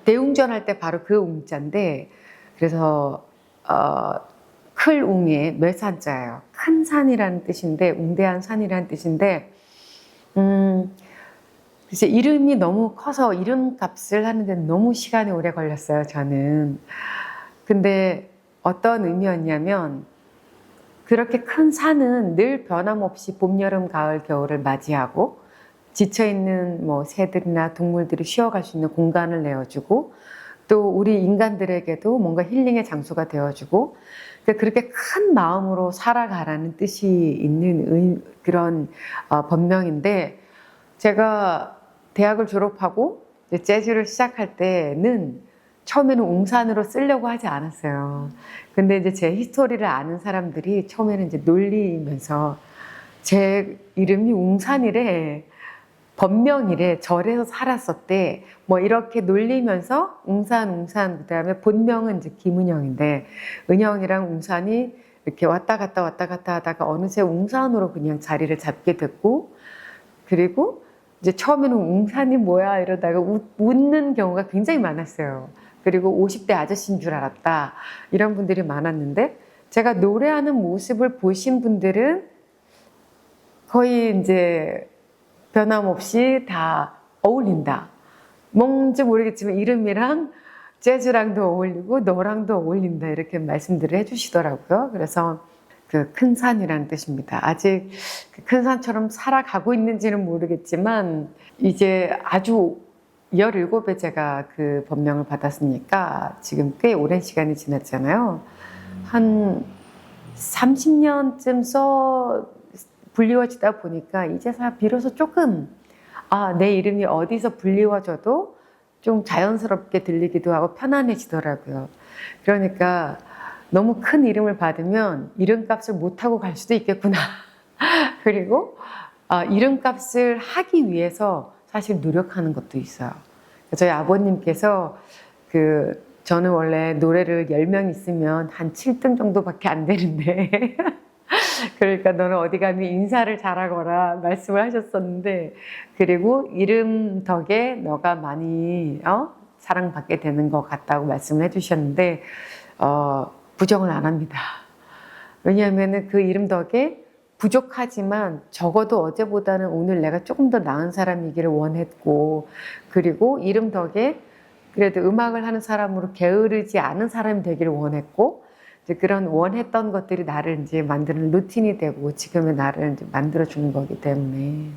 대웅전 할 때 바로 그 웅자인데 그래서 클 웅의 뇌산자예요. 큰 산이라는 뜻인데 웅대한 산이라는 뜻인데 이제 이름이 너무 커서 이름값을 하는데 너무 시간이 오래 걸렸어요, 저는. 근데 어떤 의미였냐면 그렇게 큰 산은 늘 변함없이 봄, 여름, 가을, 겨울을 맞이하고 지쳐있는 뭐 새들이나 동물들이 쉬어갈 수 있는 공간을 내어주고 또 우리 인간들에게도 뭔가 힐링의 장소가 되어주고 그렇게 큰 마음으로 살아가라는 뜻이 있는 그런 법명인데 제가 대학을 졸업하고 이제 재즈를 시작할 때는 처음에는 웅산으로 쓰려고 하지 않았어요. 근데 이제 제 히스토리를 아는 사람들이 처음에는 이제 놀리면서 제 이름이 웅산이래, 법명이래, 절에서 살았었대, 뭐 이렇게 놀리면서 웅산, 그다음에 본명은 이제 김은영인데 은영이랑 웅산이 이렇게 왔다 갔다 하다가 어느새 웅산으로 그냥 자리를 잡게 됐고 그리고 이제 처음에는 웅산이 뭐야 이러다가 웃는 경우가 굉장히 많았어요. 그리고 50대 아저씨인 줄 알았다 이런 분들이 많았는데 제가 노래하는 모습을 보신 분들은 거의 이제 변함없이 다 어울린다. 뭔지 모르겠지만 이름이랑 재즈랑도 어울리고 너랑도 어울린다 이렇게 말씀들을 해주시더라고요. 그래서 그 큰 산이라는 뜻입니다. 아직 그 큰 산처럼 살아가고 있는지는 모르겠지만 이제 아주 17에 제가 그 법명을 받았으니까 지금 꽤 오랜 시간이 지났잖아요. 한 30년쯤 불리워지다 보니까 이제서 비로소 조금 내 이름이 어디서 불리워져도 좀 자연스럽게 들리기도 하고 편안해지더라고요. 그러니까 너무 큰 이름을 받으면 이름값을 못하고 갈 수도 있겠구나. 그리고 이름값을 하기 위해서 사실 노력하는 것도 있어요. 저희 아버님께서 저는 원래 노래를 10명 있으면 한 7등 정도밖에 안 되는데 그러니까 너는 어디 가면 인사를 잘하거라 말씀을 하셨었는데 그리고 이름 덕에 너가 많이 사랑받게 되는 것 같다고 말씀을 해주셨는데 부정을 안 합니다. 왜냐하면 그 이름 덕에 부족하지만 적어도 어제보다는 오늘 내가 조금 더 나은 사람이기를 원했고 그리고 이름 덕에 그래도 음악을 하는 사람으로 게으르지 않은 사람이 되기를 원했고 이제 그런 원했던 것들이 나를 이제 만드는 루틴이 되고 지금의 나를 이제 만들어주는 거기 때문에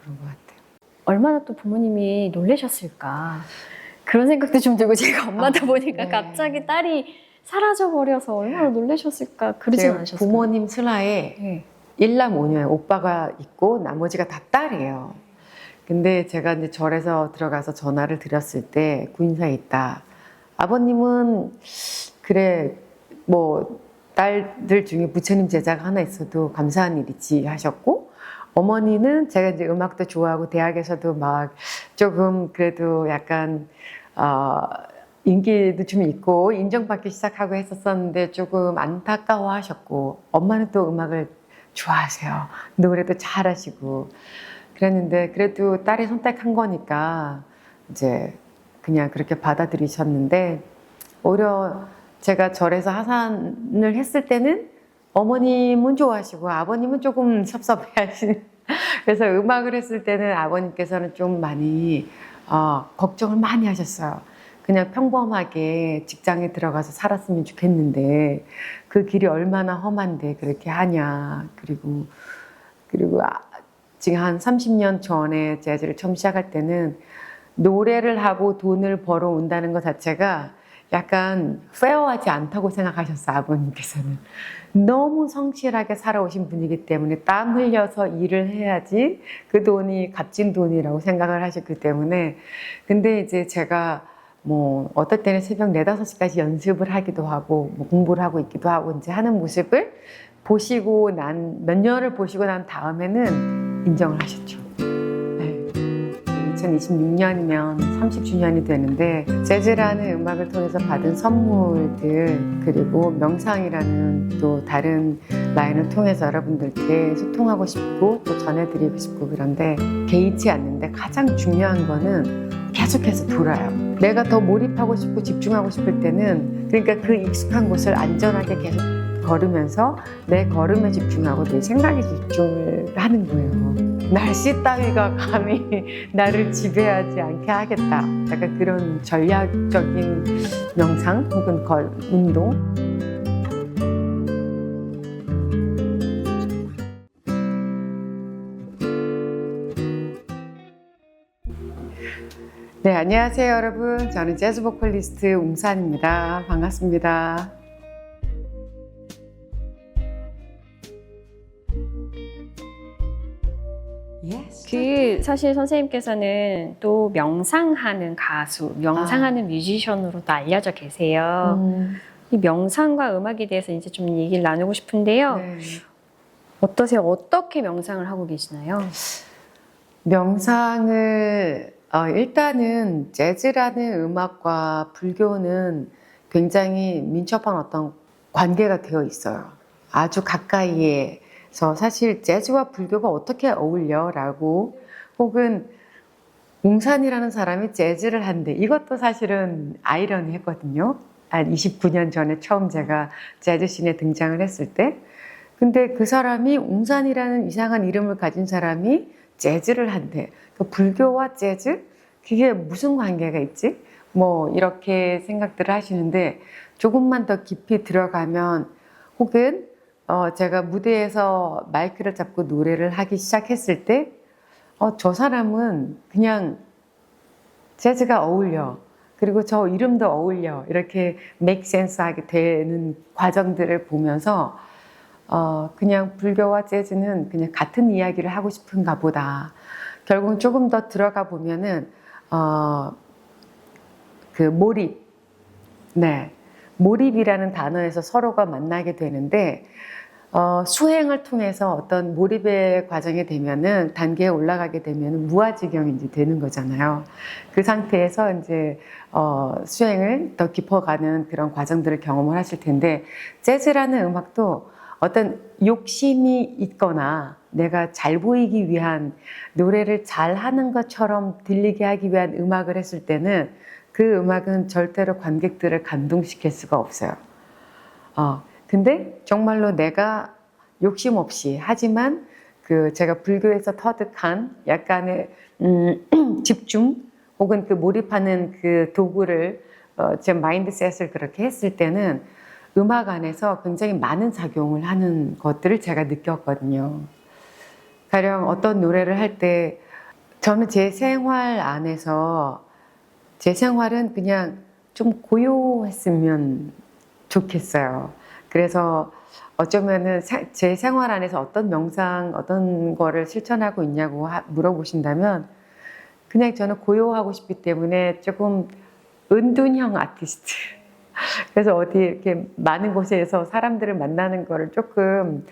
그런 것 같아요. 얼마나 또 부모님이 놀라셨을까 그런 생각도 좀 들고 제가 엄마다 보니까 네. 갑자기 딸이 사라져버려서 얼마나 놀라셨을까 그러진 않으셨어요? 부모님 슬하에 네. 일남 오녀예요. 오빠가 있고 나머지가 다 딸이에요. 근데 제가 이제 절에서 들어가서 전화를 드렸을 때 구인사에 있다. 아버님은 그래 뭐 딸들 중에 부처님 제자가 하나 있어도 감사한 일이지 하셨고 어머니는 제가 이제 음악도 좋아하고 대학에서도 막 조금 그래도 약간 인기도 좀 있고 인정받기 시작하고 했었었는데 조금 안타까워 하셨고 엄마는 또 음악을 좋아하세요. 노래도 잘하시고 그랬는데 그래도 딸이 선택한 거니까 이제 그냥 그렇게 받아들이셨는데 오히려 제가 절에서 하산을 했을 때는 어머님은 좋아하시고 아버님은 조금 섭섭해 하시는 그래서 음악을 했을 때는 아버님께서는 좀 많이 걱정을 많이 하셨어요. 그냥 평범하게 직장에 들어가서 살았으면 좋겠는데 그 길이 얼마나 험한데 그렇게 하냐. 그리고 지금 한 30년 전에 재즈를 처음 시작할 때는 노래를 하고 돈을 벌어온다는 것 자체가 약간 페어하지 않다고 생각하셨어요. 아버님께서는. 너무 성실하게 살아오신 분이기 때문에 땀 흘려서 일을 해야지 그 돈이 값진 돈이라고 생각을 하셨기 때문에 근데 이제 제가 뭐 어떨 때는 새벽 4, 5시까지 연습을 하기도 하고 뭐 공부를 하고 있기도 하고 이제 하는 모습을 보시고 몇 년을 보시고 난 다음에는 인정을 하셨죠. 네. 2026년이면 30주년이 되는데 재즈라는 음악을 통해서 받은 선물들 그리고 명상이라는 또 다른 라인을 통해서 여러분들께 소통하고 싶고 또 전해드리고 싶고 그런데 개의치 않는데 가장 중요한 거는 계속해서 돌아요. 내가 더 몰입하고 싶고 집중하고 싶을 때는 그러니까 그 익숙한 곳을 안전하게 계속 걸으면서 내 걸음에 집중하고 내 생각에 집중을 하는 거예요. 날씨 따위가 감히 나를 지배하지 않게 하겠다. 약간 그런 전략적인 명상 혹은 운동. 네, 안녕하세요 여러분. 저는 재즈 보컬리스트 웅산입니다. 반갑습니다. 사실 선생님께서는 또 명상하는 가수, 명상하는 뮤지션으로도 알려져 계세요. 이 명상과 음악에 대해서 이제 좀 얘기를 나누고 싶은데요. 네. 어떠세요? 어떻게 명상을 하고 계시나요? 명상을 일단은 재즈라는 음악과 불교는 굉장히 민첩한 어떤 관계가 되어 있어요. 아주 가까이에서 사실 재즈와 불교가 어떻게 어울려라고 혹은 웅산이라는 사람이 재즈를 한대 이것도 사실은 아이러니했거든요. 한 29년 전에 처음 제가 재즈 씬에 등장을 했을 때 근데 그 사람이 웅산이라는 이상한 이름을 가진 사람이 재즈를 한대. 그 불교와 재즈? 그게 무슨 관계가 있지? 뭐 이렇게 생각들을 하시는데 조금만 더 깊이 들어가면 혹은 제가 무대에서 마이크를 잡고 노래를 하기 시작했을 때 저 사람은 그냥 재즈가 어울려. 그리고 저 이름도 어울려. 이렇게 make sense 하게 되는 과정들을 보면서 그냥 불교와 재즈는 그냥 같은 이야기를 하고 싶은가 보다. 결국은 조금 더 들어가 보면은 그 몰입, 네, 몰입이라는 단어에서 서로가 만나게 되는데 수행을 통해서 어떤 몰입의 과정이 되면은 단계에 올라가게 되면은 무아지경이 이제 되는 거잖아요. 그 상태에서 이제 수행을 더 깊어가는 그런 과정들을 경험을 하실 텐데 재즈라는 음악도 어떤 욕심이 있거나 내가 잘 보이기 위한 노래를 잘 하는 것처럼 들리게 하기 위한 음악을 했을 때는 그 음악은 절대로 관객들을 감동시킬 수가 없어요. 근데 정말로 내가 욕심 없이 하지만 그 제가 불교에서 터득한 약간의 집중 혹은 그 몰입하는 그 도구를 제 마인드셋을 그렇게 했을 때는 음악 안에서 굉장히 많은 작용을 하는 것들을 제가 느꼈거든요. 가령 어떤 노래를 할 때 저는 제 생활 안에서 제 생활은 그냥 좀 고요했으면 좋겠어요. 그래서 어쩌면은 제 생활 안에서 어떤 명상, 어떤 거를 실천하고 있냐고 물어보신다면 그냥 저는 고요하고 싶기 때문에 조금 은둔형 아티스트. 그래서 어디 이렇게 많은 곳에서 사람들을 만나는 거를 조금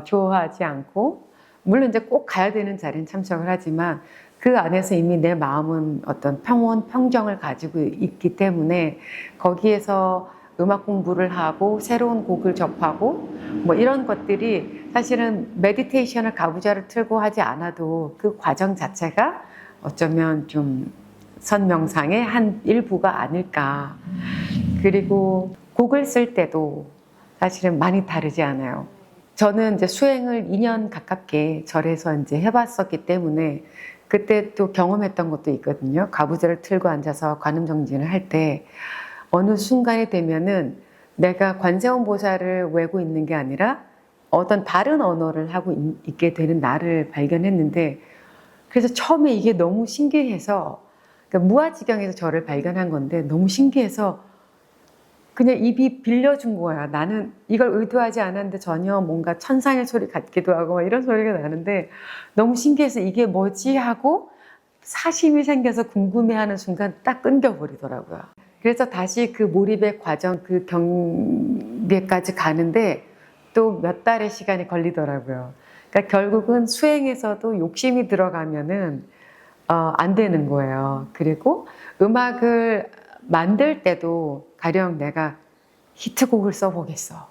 좋아하지 않고 물론 이제 꼭 가야 되는 자리는 참석을 하지만 그 안에서 이미 내 마음은 어떤 평온, 평정을 가지고 있기 때문에 거기에서 음악 공부를 하고 새로운 곡을 접하고 뭐 이런 것들이 사실은 메디테이션을 가부좌를 틀고 하지 않아도 그 과정 자체가 어쩌면 좀 선명상의 한 일부가 아닐까. 그리고 곡을 쓸 때도 사실은 많이 다르지 않아요. 저는 이제 수행을 2년 가깝게 절에서 이제 해봤었기 때문에 그때 또 경험했던 것도 있거든요. 가부좌를 틀고 앉아서 관음정진을 할 때 어느 순간이 되면은 내가 관세음 보살을 외고 있는 게 아니라 어떤 다른 언어를 하고 있게 되는 나를 발견했는데 그래서 처음에 이게 너무 신기해서 그러니까 무아지경에서 저를 발견한 건데 너무 신기해서 그냥 입이 빌려준 거야. 나는 이걸 의도하지 않았는데 전혀 뭔가 천상의 소리 같기도 하고 막 이런 소리가 나는데 너무 신기해서 이게 뭐지 하고 사심이 생겨서 궁금해하는 순간 딱 끊겨버리더라고요. 그래서 다시 그 몰입의 과정, 그 경계까지 가는데 또 몇 달의 시간이 걸리더라고요. 그러니까 결국은 수행에서도 욕심이 들어가면은 안 되는 거예요. 그리고 음악을 만들 때도 가령 내가 히트곡을 써보겠어.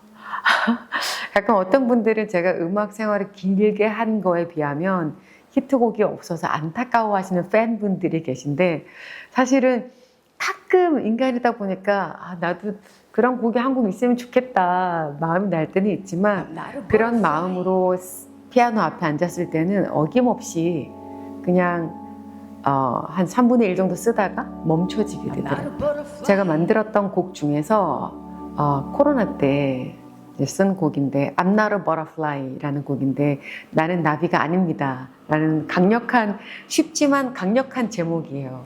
약간 어떤 분들은 제가 음악 생활을 길게 한 거에 비하면 히트곡이 없어서 안타까워하시는 팬분들이 계신데 사실은 가끔 인간이다 보니까 나도 그런 곡이 한 곡 있으면 좋겠다 마음이 날 때는 있지만 그런 마음으로 피아노 앞에 앉았을 때는 어김없이 그냥 한 3분의 1 정도 쓰다가 멈춰지게 되더라고요. 제가 만들었던 곡 중에서 코로나 때 쓴 곡인데 I'm not a butterfly라는 곡인데 나는 나비가 아닙니다 라는 강력한 쉽지만 강력한 제목이에요.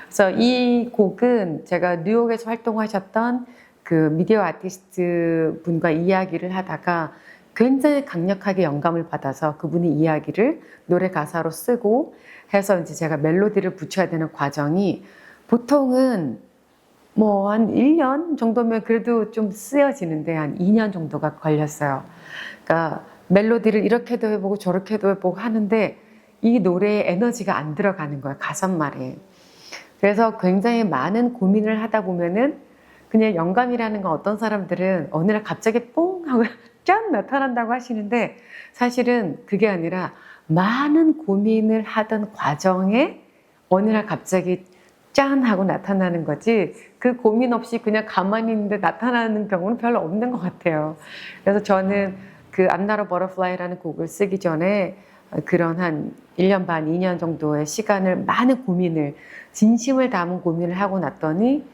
그래서 이 곡은 제가 뉴욕에서 활동하셨던 그 미디어 아티스트 분과 이야기를 하다가 굉장히 강력하게 영감을 받아서 그분의 이야기를 노래 가사로 쓰고 해서 이제 제가 멜로디를 붙여야 되는 과정이 보통은 뭐 한 1년 정도면 그래도 좀 쓰여지는데 한 2년 정도가 걸렸어요. 그러니까 멜로디를 이렇게도 해보고 저렇게도 해보고 하는데 이 노래에 에너지가 안 들어가는 거예요. 가사말에. 그래서 굉장히 많은 고민을 하다 보면은 그냥 영감이라는 건 어떤 사람들은 어느 날 갑자기 뽕 하고 짠 나타난다고 하시는데 사실은 그게 아니라 많은 고민을 하던 과정에 어느 날 갑자기 짠 하고 나타나는 거지 그 고민 없이 그냥 가만히 있는데 나타나는 경우는 별로 없는 것 같아요. 그래서 저는 그 I'm Not a Butterfly라는 곡을 쓰기 전에 그런 한 1년 반, 2년 정도의 시간을 많은 고민을 진심을 담은 고민을 하고 났더니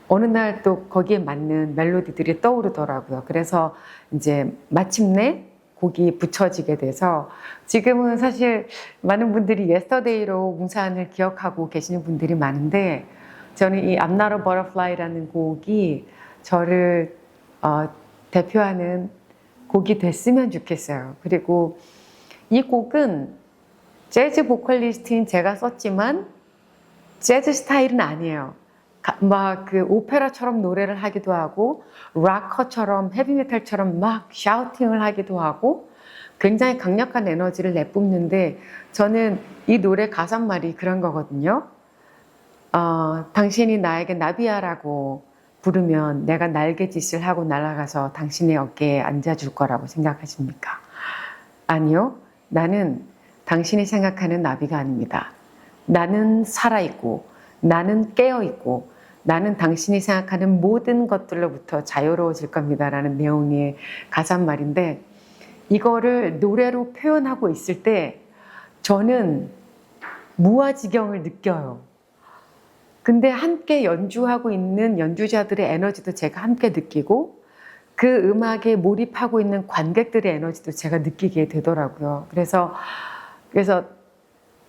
어느 날 또 거기에 맞는 멜로디들이 떠오르더라고요. 그래서 이제 마침내 곡이 붙여지게 돼서 지금은 사실 많은 분들이 Yesterday로 뭉산을 기억하고 계시는 분들이 많은데 저는 이 I'm Not a Butterfly라는 곡이 저를 대표하는 곡이 됐으면 좋겠어요. 그리고 이 곡은 재즈 보컬리스트인 제가 썼지만 재즈 스타일은 아니에요. 막 그 오페라처럼 노래를 하기도 하고 락커처럼 헤비메탈처럼 막 샤우팅을 하기도 하고 굉장히 강력한 에너지를 내뿜는데 저는 이 노래 가사말이 그런 거거든요. 당신이 나에게 나비야라고 부르면 내가 날개짓을 하고 날아가서 당신의 어깨에 앉아줄 거라고 생각하십니까? 아니요. 나는 당신이 생각하는 나비가 아닙니다. 나는 살아있고 나는 깨어있고 나는 당신이 생각하는 모든 것들로부터 자유로워질 겁니다 라는 내용의 가사말인데 이거를 노래로 표현하고 있을 때 저는 무아지경을 느껴요. 근데 함께 연주하고 있는 연주자들의 에너지도 제가 함께 느끼고 그 음악에 몰입하고 있는 관객들의 에너지도 제가 느끼게 되더라고요. 그래서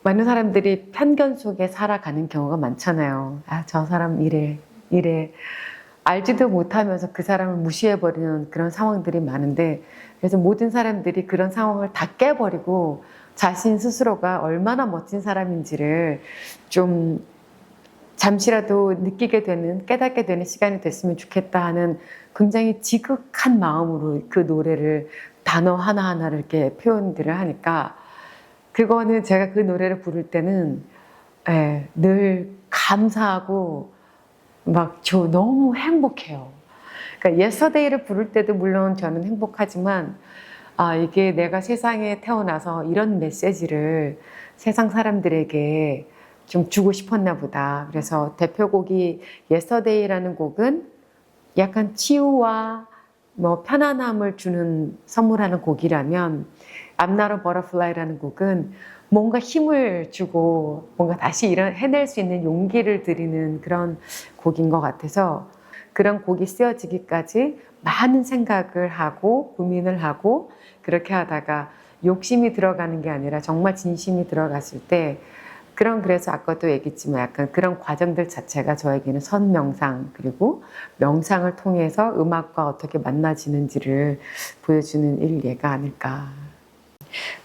많은 사람들이 편견 속에 살아가는 경우가 많잖아요. 저 사람 이래. 알지도 못하면서 그 사람을 무시해버리는 그런 상황들이 많은데 그래서 모든 사람들이 그런 상황을 다 깨버리고 자신 스스로가 얼마나 멋진 사람인지를 좀 잠시라도 느끼게 되는, 깨닫게 되는 시간이 됐으면 좋겠다 하는 굉장히 지극한 마음으로 그 노래를 단어 하나하나를 이렇게 표현들을 하니까 그거는 제가 그 노래를 부를 때는 늘 감사하고 막 저 너무 행복해요. 그러니까 Yesterday를 부를 때도 물론 저는 행복하지만 이게 내가 세상에 태어나서 이런 메시지를 세상 사람들에게 좀 주고 싶었나 보다. 그래서 대표곡이 Yesterday라는 곡은 약간 치유와 뭐 편안함을 주는 선물하는 곡이라면 I'm Not a Butterfly라는 곡은 뭔가 힘을 주고 뭔가 다시 해낼 수 있는 용기를 드리는 그런 곡인 것 같아서 그런 곡이 쓰여지기까지 많은 생각을 하고 고민을 하고 그렇게 하다가 욕심이 들어가는 게 아니라 정말 진심이 들어갔을 때 그래서 아까도 얘기했지만 약간 그런 과정들 자체가 저에게는 선명상 그리고 명상을 통해서 음악과 어떻게 만나지는지를 보여주는 일례가 아닐까.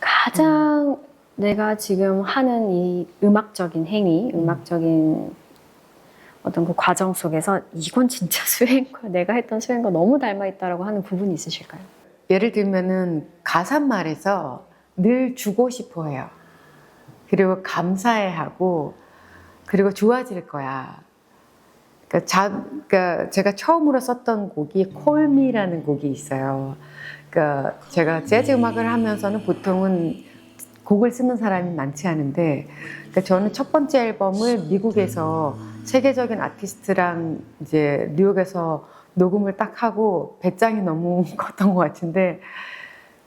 가장 내가 지금 하는 이 음악적인 행위, 음악적인 어떤 그 과정 속에서 이건 진짜 수행과 내가 했던 수행과 너무 닮아 있다라고 하는 부분이 있으실까요? 예를 들면은 가사말에서 늘 주고 싶어 해요. 그리고 감사해하고 그리고 좋아질 거야. 그러니까 제가 처음으로 썼던 곡이 콜미라는 곡이 있어요. 그러니까 제가 재즈 음악을 하면서는 보통은 곡을 쓰는 사람이 많지 않은데, 그러니까 저는 첫 번째 앨범을 미국에서 세계적인 아티스트랑 이제 뉴욕에서 녹음을 딱 하고 배짱이 너무 컸던 것 같은데,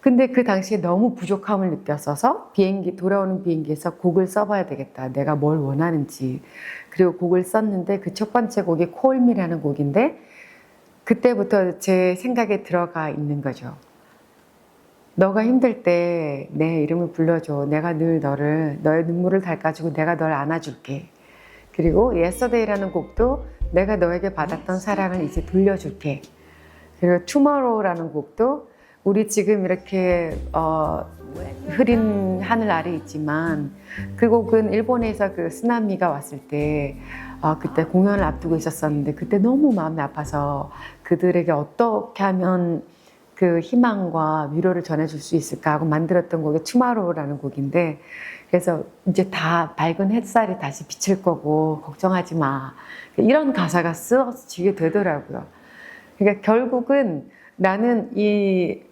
근데 그 당시에 너무 부족함을 느꼈어서 돌아오는 비행기에서 곡을 써봐야 되겠다. 내가 뭘 원하는지. 그리고 곡을 썼는데 그 첫 번째 곡이 콜미라는 곡인데 그때부터 제 생각에 들어가 있는 거죠. 너가 힘들 때 내 이름을 불러줘. 내가 늘 너의 눈물을 닦아주고 내가 널 안아줄게. 그리고 Yesterday라는 곡도 내가 너에게 받았던 사랑을 이제 돌려줄게. 그리고 Tomorrow라는 곡도 우리 지금 이렇게 흐린 하늘 아래 있지만 그 곡은 일본에서 그 쓰나미가 왔을 때 그때 공연을 앞두고 있었었는데 그때 너무 마음이 아파서 그들에게 어떻게 하면 그 희망과 위로를 전해줄 수 있을까 하고 만들었던 곡이 투마로우라는 곡인데, 그래서 이제 다 밝은 햇살이 다시 비칠 거고 걱정하지 마, 이런 가사가 쓰여지게 되더라고요. 그러니까 결국은 나는 이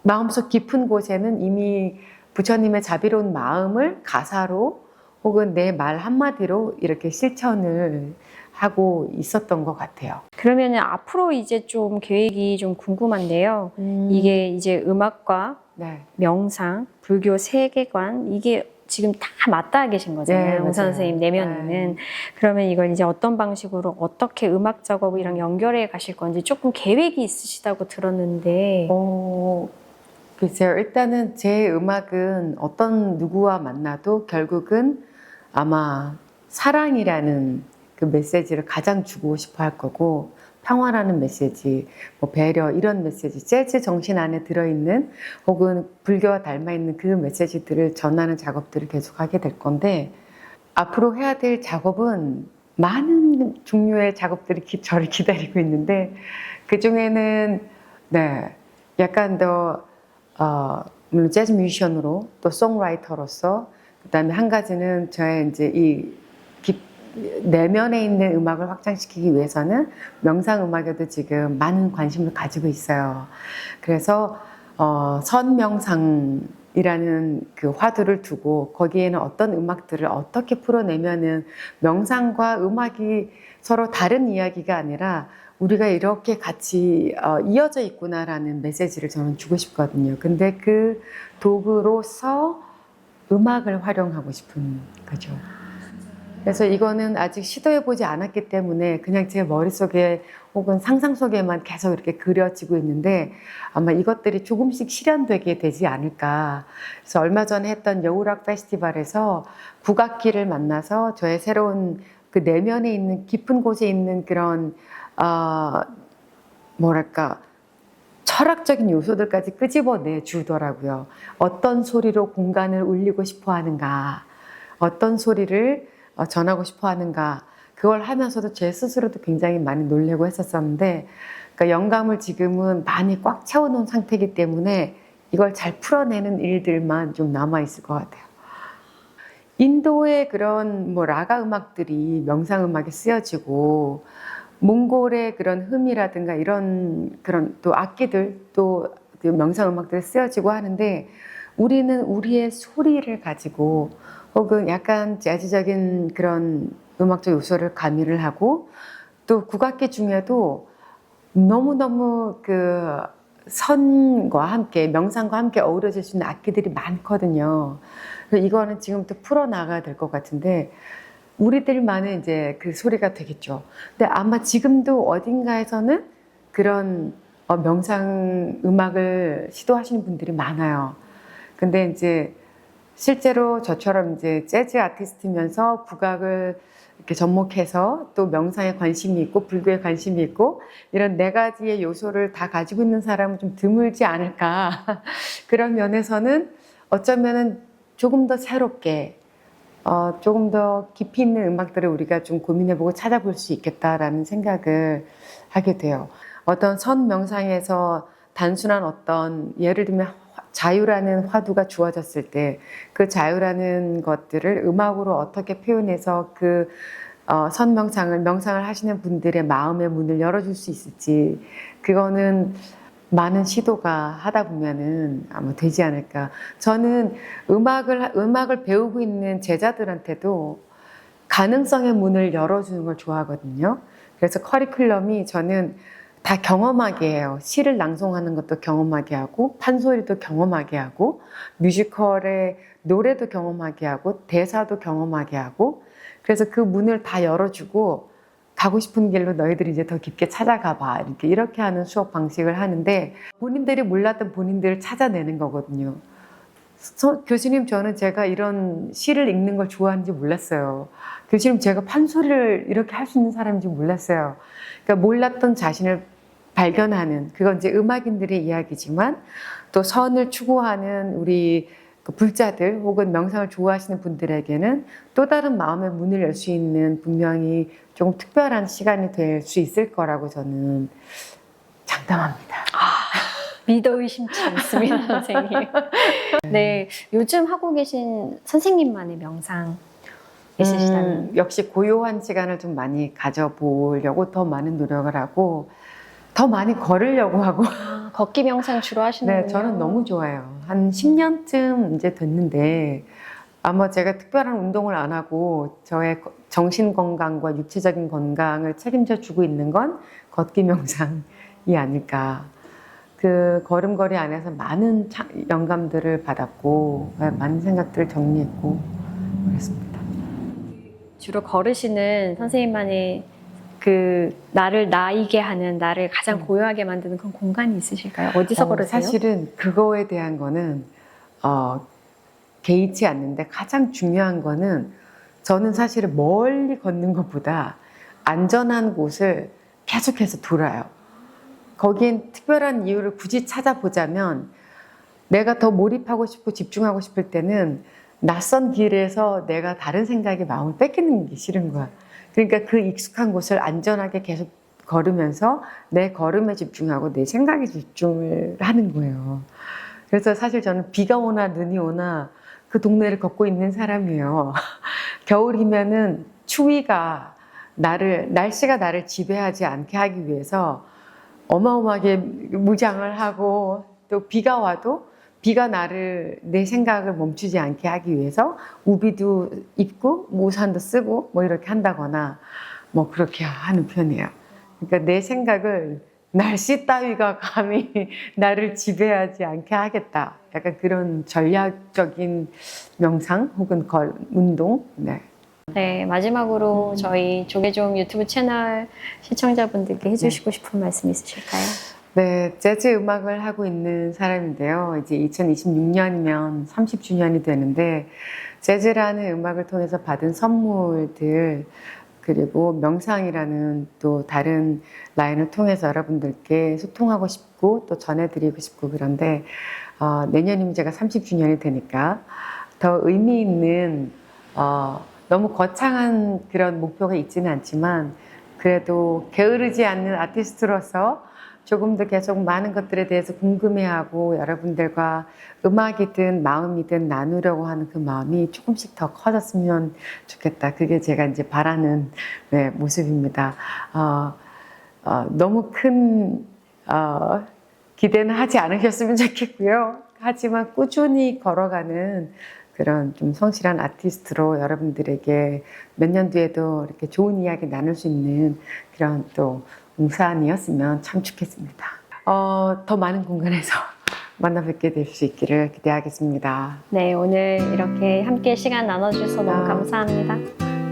마음속 깊은 곳에는 이미 부처님의 자비로운 마음을 가사로 혹은 내 말 한마디로 이렇게 실천을 하고 있었던 것 같아요. 그러면 앞으로 이제 좀 계획이 좀 궁금한데요. 이게 이제 음악과 네. 명상, 불교 세계관, 이게 지금 다 맞닿아 계신 거잖아요. 네, 홍사 맞아요. 선생님 내면에는. 네. 그러면 이걸 이제 어떤 방식으로 어떻게 음악 작업이랑 연결해 가실 건지 조금 계획이 있으시다고 들었는데. 글쎄요. 일단은 제 음악은 어떤 누구와 만나도 결국은 아마 사랑이라는 그 메시지를 가장 주고 싶어 할 거고, 평화라는 메시지, 뭐 배려, 이런 메시지, 재즈 정신 안에 들어있는 혹은 불교와 닮아있는 그 메시지들을 전하는 작업들을 계속하게 될 건데, 앞으로 해야 될 작업은 많은 종류의 작업들이 저를 기다리고 있는데, 그 중에는 네, 약간 더 물론 재즈 뮤지션으로 또 송라이터로서, 그다음에 한 가지는 저의 이제 이 내면에 있는 음악을 확장시키기 위해서는 명상 음악에도 지금 많은 관심을 가지고 있어요. 그래서 선명상이라는 그 화두를 두고 거기에는 어떤 음악들을 어떻게 풀어내면은 명상과 음악이 서로 다른 이야기가 아니라 우리가 이렇게 같이 이어져 있구나라는 메시지를 저는 주고 싶거든요. 근데 그 도구로서 음악을 활용하고 싶은 거죠. 그래서 이거는 아직 시도해보지 않았기 때문에 그냥 제 머릿속에 혹은 상상 속에만 계속 이렇게 그려지고 있는데, 아마 이것들이 조금씩 실현되게 되지 않을까. 그래서 얼마 전에 했던 여우락 페스티벌에서 국악기를 만나서 저의 새로운 그 내면에 있는 깊은 곳에 있는 그런 뭐랄까 철학적인 요소들까지 끄집어내 주더라고요. 어떤 소리로 공간을 울리고 싶어 하는가, 어떤 소리를 전하고 싶어 하는가, 그걸 하면서도 제 스스로도 굉장히 많이 놀래고 했었었는데, 그러니까 영감을 지금은 많이 꽉 채워놓은 상태이기 때문에 이걸 잘 풀어내는 일들만 좀 남아있을 것 같아요. 인도의 그런 뭐 라가 음악들이 명상 음악에 쓰여지고, 몽골의 그런 흠이라든가 이런 그런 또 악기들, 또 명상 음악들이 쓰여지고 하는데, 우리는 우리의 소리를 가지고 혹은 약간 재즈적인 그런 음악적 요소를 가미를 하고, 또 국악기 중에도 너무너무 그 선과 함께 명상과 함께 어우러질 수 있는 악기들이 많거든요. 그래서 이거는 지금부터 풀어나가야 될 것 같은데, 우리들만의 이제 그 소리가 되겠죠. 근데 아마 지금도 어딘가에서는 그런 명상 음악을 시도하시는 분들이 많아요. 근데 이제 실제로 저처럼 이제 재즈 아티스트면서 국악을 이렇게 접목해서 또 명상에 관심이 있고 불교에 관심이 있고 이런 네 가지의 요소를 다 가지고 있는 사람은 좀 드물지 않을까. 그런 면에서는 어쩌면은 조금 더 새롭게 조금 더 깊이 있는 음악들을 우리가 좀 고민해보고 찾아볼 수 있겠다라는 생각을 하게 돼요. 어떤 선 명상에서 단순한 어떤 예를 들면 자유라는 화두가 주어졌을 때 그 자유라는 것들을 음악으로 어떻게 표현해서 그 명상을 하시는 분들의 마음의 문을 열어줄 수 있을지, 그거는 많은 시도가 하다 보면은 아마 되지 않을까. 저는 음악을 배우고 있는 제자들한테도 가능성의 문을 열어주는 걸 좋아하거든요. 그래서 커리큘럼이 저는 다 경험하게 해요. 시를 낭송하는 것도 경험하게 하고, 판소리도 경험하게 하고, 뮤지컬의 노래도 경험하게 하고, 대사도 경험하게 하고, 그래서 그 문을 다 열어주고, 가고 싶은 길로 너희들이 이제 더 깊게 찾아가 봐. 이렇게 하는 수업 방식을 하는데, 본인들이 몰랐던 본인들을 찾아내는 거거든요. 교수님, 저는 제가 이런 시를 읽는 걸 좋아하는지 몰랐어요. 교수님, 제가 판소리를 이렇게 할 수 있는 사람인지 몰랐어요. 그러니까 몰랐던 자신을 발견하는, 그건 이제 음악인들의 이야기지만, 또 선을 추구하는 우리 그 불자들 혹은 명상을 좋아하시는 분들에게는 또 다른 마음의 문을 열 수 있는 분명히 조금 특별한 시간이 될 수 있을 거라고 저는 장담합니다. 믿어 의심치 않습니다, 선생님. 네, 요즘 하고 계신 선생님만의 명상 있으시다면? 역시 고요한 시간을 좀 많이 가져보려고 더 많은 노력을 하고, 더 많이 걸으려고 하고. 걷기 명상 주로 하시는군요. 네, 저는 너무 좋아요. 한 10년쯤 이제 됐는데, 아마 제가 특별한 운동을 안 하고 저의 정신 건강과 육체적인 건강을 책임져 주고 있는 건 걷기 명상이 아닐까. 그 걸음걸이 안에서 많은 영감들을 받았고, 많은 생각들을 정리했고 그랬습니다. 주로 걸으시는 선생님만의 그 나를 나이게 하는, 나를 가장 고요하게 만드는 그런 공간이 있으실까요? 어디서 걸으세요? 사실은 그거에 대한 거는 개의치 않는데, 가장 중요한 거는 저는 사실은 멀리 걷는 것보다 안전한 곳을 계속해서 돌아요. 거기엔 특별한 이유를 굳이 찾아보자면, 내가 더 몰입하고 싶고 집중하고 싶을 때는 낯선 길에서 내가 다른 생각에 마음을 뺏기는 게 싫은 거야. 그러니까 그 익숙한 곳을 안전하게 계속 걸으면서 내 걸음에 집중하고 내 생각에 집중을 하는 거예요. 그래서 사실 저는 비가 오나 눈이 오나 그 동네를 걷고 있는 사람이에요. 겨울이면은 추위가 날씨가 나를 지배하지 않게 하기 위해서 어마어마하게 무장을 하고, 또 비가 와도 비가 내 생각을 멈추지 않게 하기 위해서 우비도 입고 우산도 쓰고 뭐 이렇게 한다거나 뭐 그렇게 하는 편이에요. 그러니까 내 생각을 날씨 따위가 감히 나를 지배하지 않게 하겠다. 약간 그런 전략적인 명상 혹은 운동. 네. 네, 마지막으로 저희 조계종 유튜브 채널 시청자분들께 해주시고 싶은 말씀 있으실까요? 네, 재즈 음악을 하고 있는 사람인데요. 이제 2026년이면 30주년이 되는데, 재즈라는 음악을 통해서 받은 선물들, 그리고 명상이라는 또 다른 라인을 통해서 여러분들께 소통하고 싶고 또 전해드리고 싶고, 그런데 내년이면 제가 30주년이 되니까 더 의미 있는, 너무 거창한 그런 목표가 있지는 않지만, 그래도 게으르지 않는 아티스트로서 조금 더 계속 많은 것들에 대해서 궁금해하고 여러분들과 음악이든 마음이든 나누려고 하는 그 마음이 조금씩 더 커졌으면 좋겠다. 그게 제가 이제 바라는 모습입니다. 너무 큰 기대는 하지 않으셨으면 좋겠고요. 하지만 꾸준히 걸어가는 그런 좀 성실한 아티스트로 여러분들에게 몇 년 뒤에도 이렇게 좋은 이야기 나눌 수 있는 그런 또 웅산이었으면 참 좋겠습니다. 더 많은 공간에서 만나 뵙게 될 수 있기를 기대하겠습니다. 네, 오늘 이렇게 함께 시간 나눠주셔서 너무 감사합니다.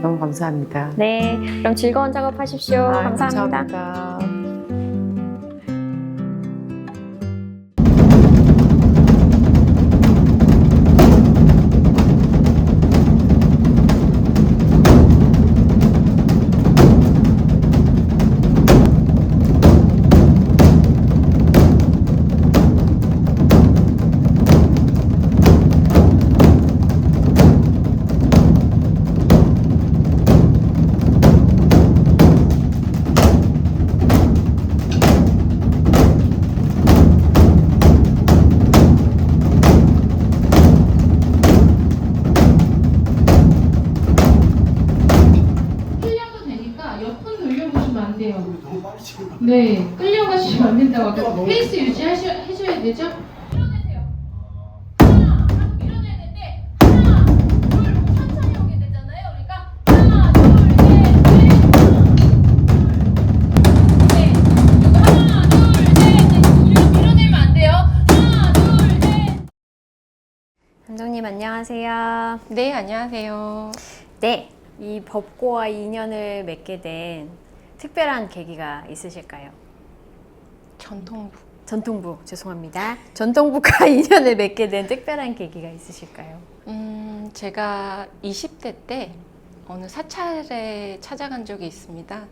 너무 감사합니다. 네, 그럼 즐거운 작업하십시오. 감사합니다. 감사합니다. 네, 끌려가시면 안 된다고 아까 페이스 유지해줘야 되죠? 밀어내세요. 하나, 하고 밀어내야 되는데 하나, 둘, 천천히 오게 되잖아요. 그러니까 하나, 둘, 셋, 넷. 이거 하나, 둘, 셋, 밀어내면 안 돼요. 하나, 둘, 셋. 감독님 안녕하세요. 네, 안녕하세요. 네, 이 법고와 인연을 맺게 된 특별한 계기가 있으실까요? 전통부, 죄송합니다. 전통부과 인연을 맺게 된 특별한 계기가 있으실까요? 제가 20대 때 어느 사찰에 찾아간 적이 있습니다.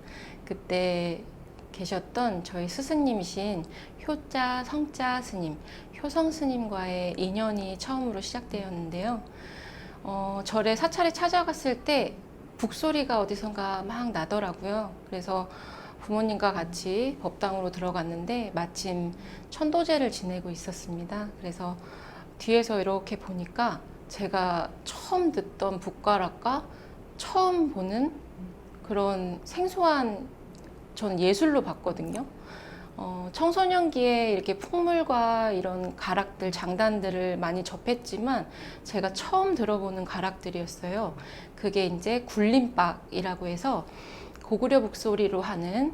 그때 계셨던 저희 스승님이신 효자, 성자 스님, 효성 스님과의 인연이 처음으로 시작되었는데요. 절에 사찰에 찾아갔을 때 북소리가 어디선가 막 나더라고요. 그래서 부모님과 같이 법당으로 들어갔는데 마침 천도제를 지내고 있었습니다. 그래서 뒤에서 이렇게 보니까 제가 처음 듣던 북가락과 처음 보는 그런 생소한 전 예술로 봤거든요. 청소년기에 이렇게 풍물과 이런 가락들, 장단들을 많이 접했지만 제가 처음 들어보는 가락들이었어요. 그게 이제 굴림박이라고 해서 고구려 북소리로 하는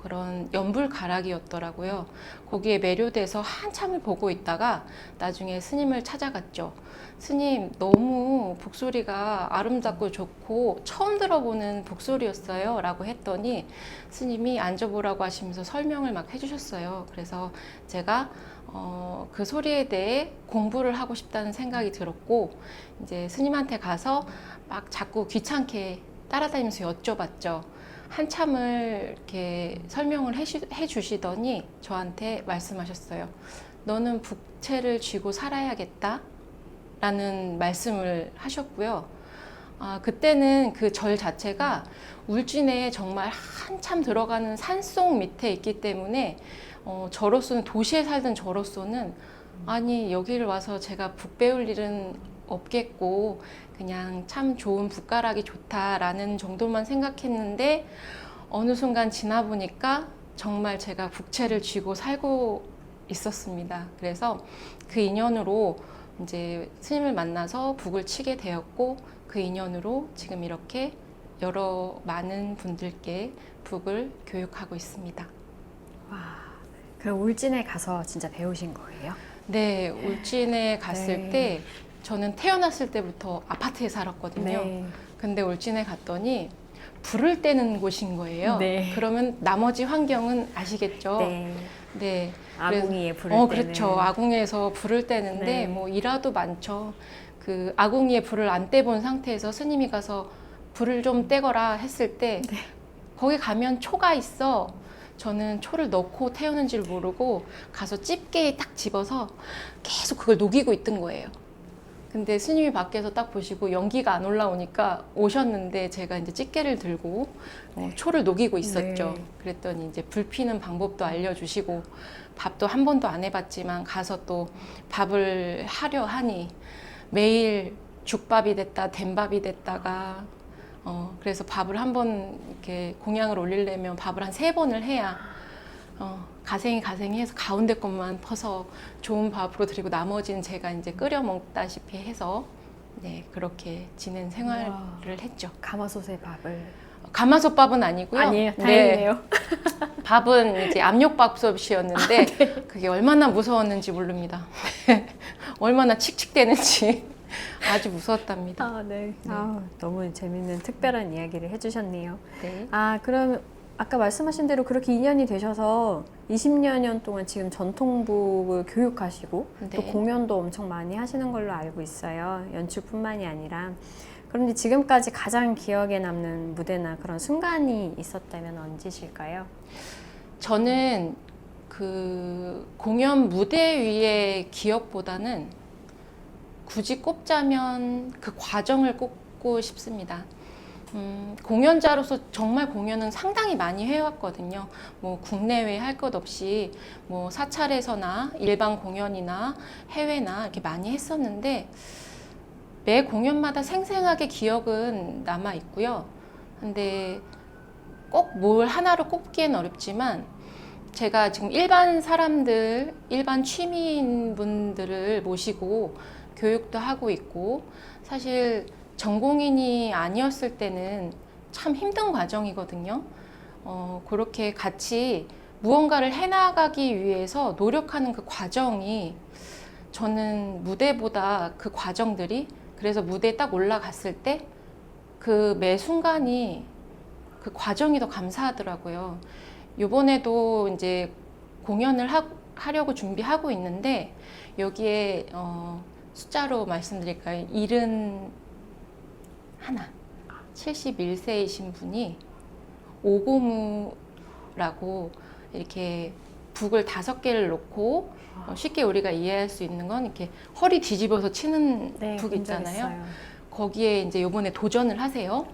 그런 연불 가락이었더라고요. 거기에 매료돼서 한참을 보고 있다가 나중에 스님을 찾아갔죠. 스님, 너무 북소리가 아름답고 좋고 처음 들어보는 북소리였어요 라고 했더니 스님이 앉아보라고 하시면서 설명을 막 해주셨어요. 그래서 제가 그 소리에 대해 공부를 하고 싶다는 생각이 들었고 이제 스님한테 가서 막 자꾸 귀찮게 따라다니면서 여쭤봤죠. 한참을 이렇게 설명을 해주시더니 저한테 말씀하셨어요. 너는 북채를 쥐고 살아야겠다 라는 말씀을 하셨고요. 그때는 그 절 자체가 울진에 정말 한참 들어가는 산속 밑에 있기 때문에 저로서는 도시에 살던 저로서는 아니 여기를 와서 제가 북 배울 일은 없겠고 그냥 참 좋은 북가락이 좋다라는 정도만 생각했는데 어느 순간 지나 보니까 정말 제가 북채를 쥐고 살고 있었습니다. 그래서 그 인연으로 이제 스님을 만나서 북을 치게 되었고 그 인연으로 지금 이렇게 여러 많은 분들께 북을 교육하고 있습니다. 와, 그럼 울진에 가서 진짜 배우신 거예요? 네, 울진에 갔을 네. 때 저는 태어났을 때부터 아파트에 살았거든요. 네. 근데 울진에 갔더니 불을 떼는 곳인 거예요. 네. 그러면 나머지 환경은 아시겠죠? 네. 네. 아궁이에 불을 때는. 그렇죠. 아궁이에서 불을 떼는데 네. 뭐 일화도 많죠. 그 아궁이에 불을 안 떼본 상태에서 스님이 가서 불을 좀 떼거라 했을 때 네. 거기 가면 초가 있어. 저는 초를 넣고 태우는지를 모르고 가서 집게에 딱 집어서 계속 그걸 녹이고 있던 거예요. 근데 스님이 밖에서 딱 보시고 연기가 안 올라오니까 오셨는데 제가 이제 집게를 들고 초를 녹이고 있었죠. 네. 그랬더니 이제 불 피는 방법도 알려주시고 밥도 한 번도 안 해봤지만 가서 또 밥을 하려 하니 매일 죽밥이 됐다 된밥이 됐다가 그래서 밥을 한 번 이렇게 공양을 올리려면 밥을 한 3번을 해야 가생이 해서 가운데 것만 퍼서 좋은 밥으로 드리고 나머지는 제가 이제 끓여 먹다시피 해서 네 그렇게 지낸 생활을 우와. 했죠. 가마솥에 밥을. 가마솥밥은 아니고요. 아니에요. 다행이네요. 네, 밥은 이제 압력밥솥이었는데 그게 얼마나 무서웠는지 모릅니다. 얼마나 칙칙대는지 아주 무서웠답니다. 아, 네. 너무 재밌는 특별한 이야기를 해주셨네요. 네. 그럼 아까 말씀하신 대로 그렇게 인연이 되셔서 20여 년 동안 지금 전통북을 교육하시고 네. 또 공연도 엄청 많이 하시는 걸로 알고 있어요. 연출뿐만이 아니라. 그런데 지금까지 가장 기억에 남는 무대나 그런 순간이 있었다면 언제실까요? 저는 그 공연 무대 위의 기억보다는 굳이 꼽자면 그 과정을 꼽고 싶습니다. 공연자로서 정말 공연은 상당히 많이 해왔거든요. 뭐 국내외 할 것 없이 뭐 사찰에서나 일반 공연이나 해외나 이렇게 많이 했었는데 매 공연마다 생생하게 기억은 남아 있고요. 근데 꼭 뭘 하나로 꼽기엔 어렵지만 제가 지금 일반 사람들, 일반 취미인분들을 모시고 교육도 하고 있고 사실 전공인이 아니었을 때는 참 힘든 과정이거든요. 그렇게 같이 무언가를 해나가기 위해서 노력하는 그 과정이 저는 무대보다 그 과정들이 그래서 무대에 딱 올라갔을 때 그 매 순간이 그 과정이 더 감사하더라고요. 요번에도 이제 공연을 하려고 준비하고 있는데 여기에 숫자로 말씀드릴까요? 71, 71세이신 분이 오고무라고 이렇게 북을 5개를 놓고 쉽게 우리가 이해할 수 있는 건 이렇게 허리 뒤집어서 치는 북 있잖아요. 거기에 이제 요번에 도전을 하세요.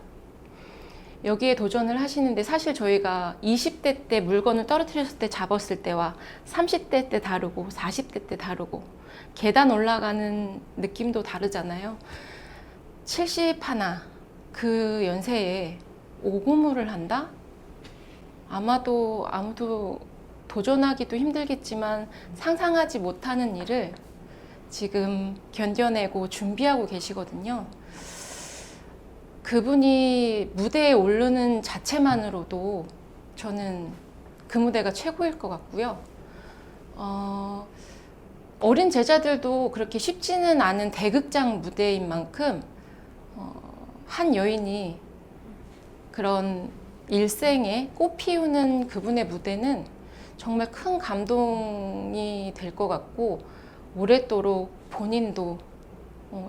여기에 도전을 하시는데 사실 저희가 20대 때 물건을 떨어뜨렸을 때 잡았을 때와 30대 때 다르고 40대 때 다르고 계단 올라가는 느낌도 다르잖아요. 71 그 연세에 오고무를 한다? 아마도 아무도 도전하기도 힘들겠지만 상상하지 못하는 일을 지금 견뎌내고 준비하고 계시거든요. 그분이 무대에 오르는 자체만으로도 저는 그 무대가 최고일 것 같고요. 어린 제자들도 그렇게 쉽지는 않은 대극장 무대인 만큼 한 여인이 그런 일생에 꽃 피우는 그분의 무대는 정말 큰 감동이 될 것 같고 오랫도록 본인도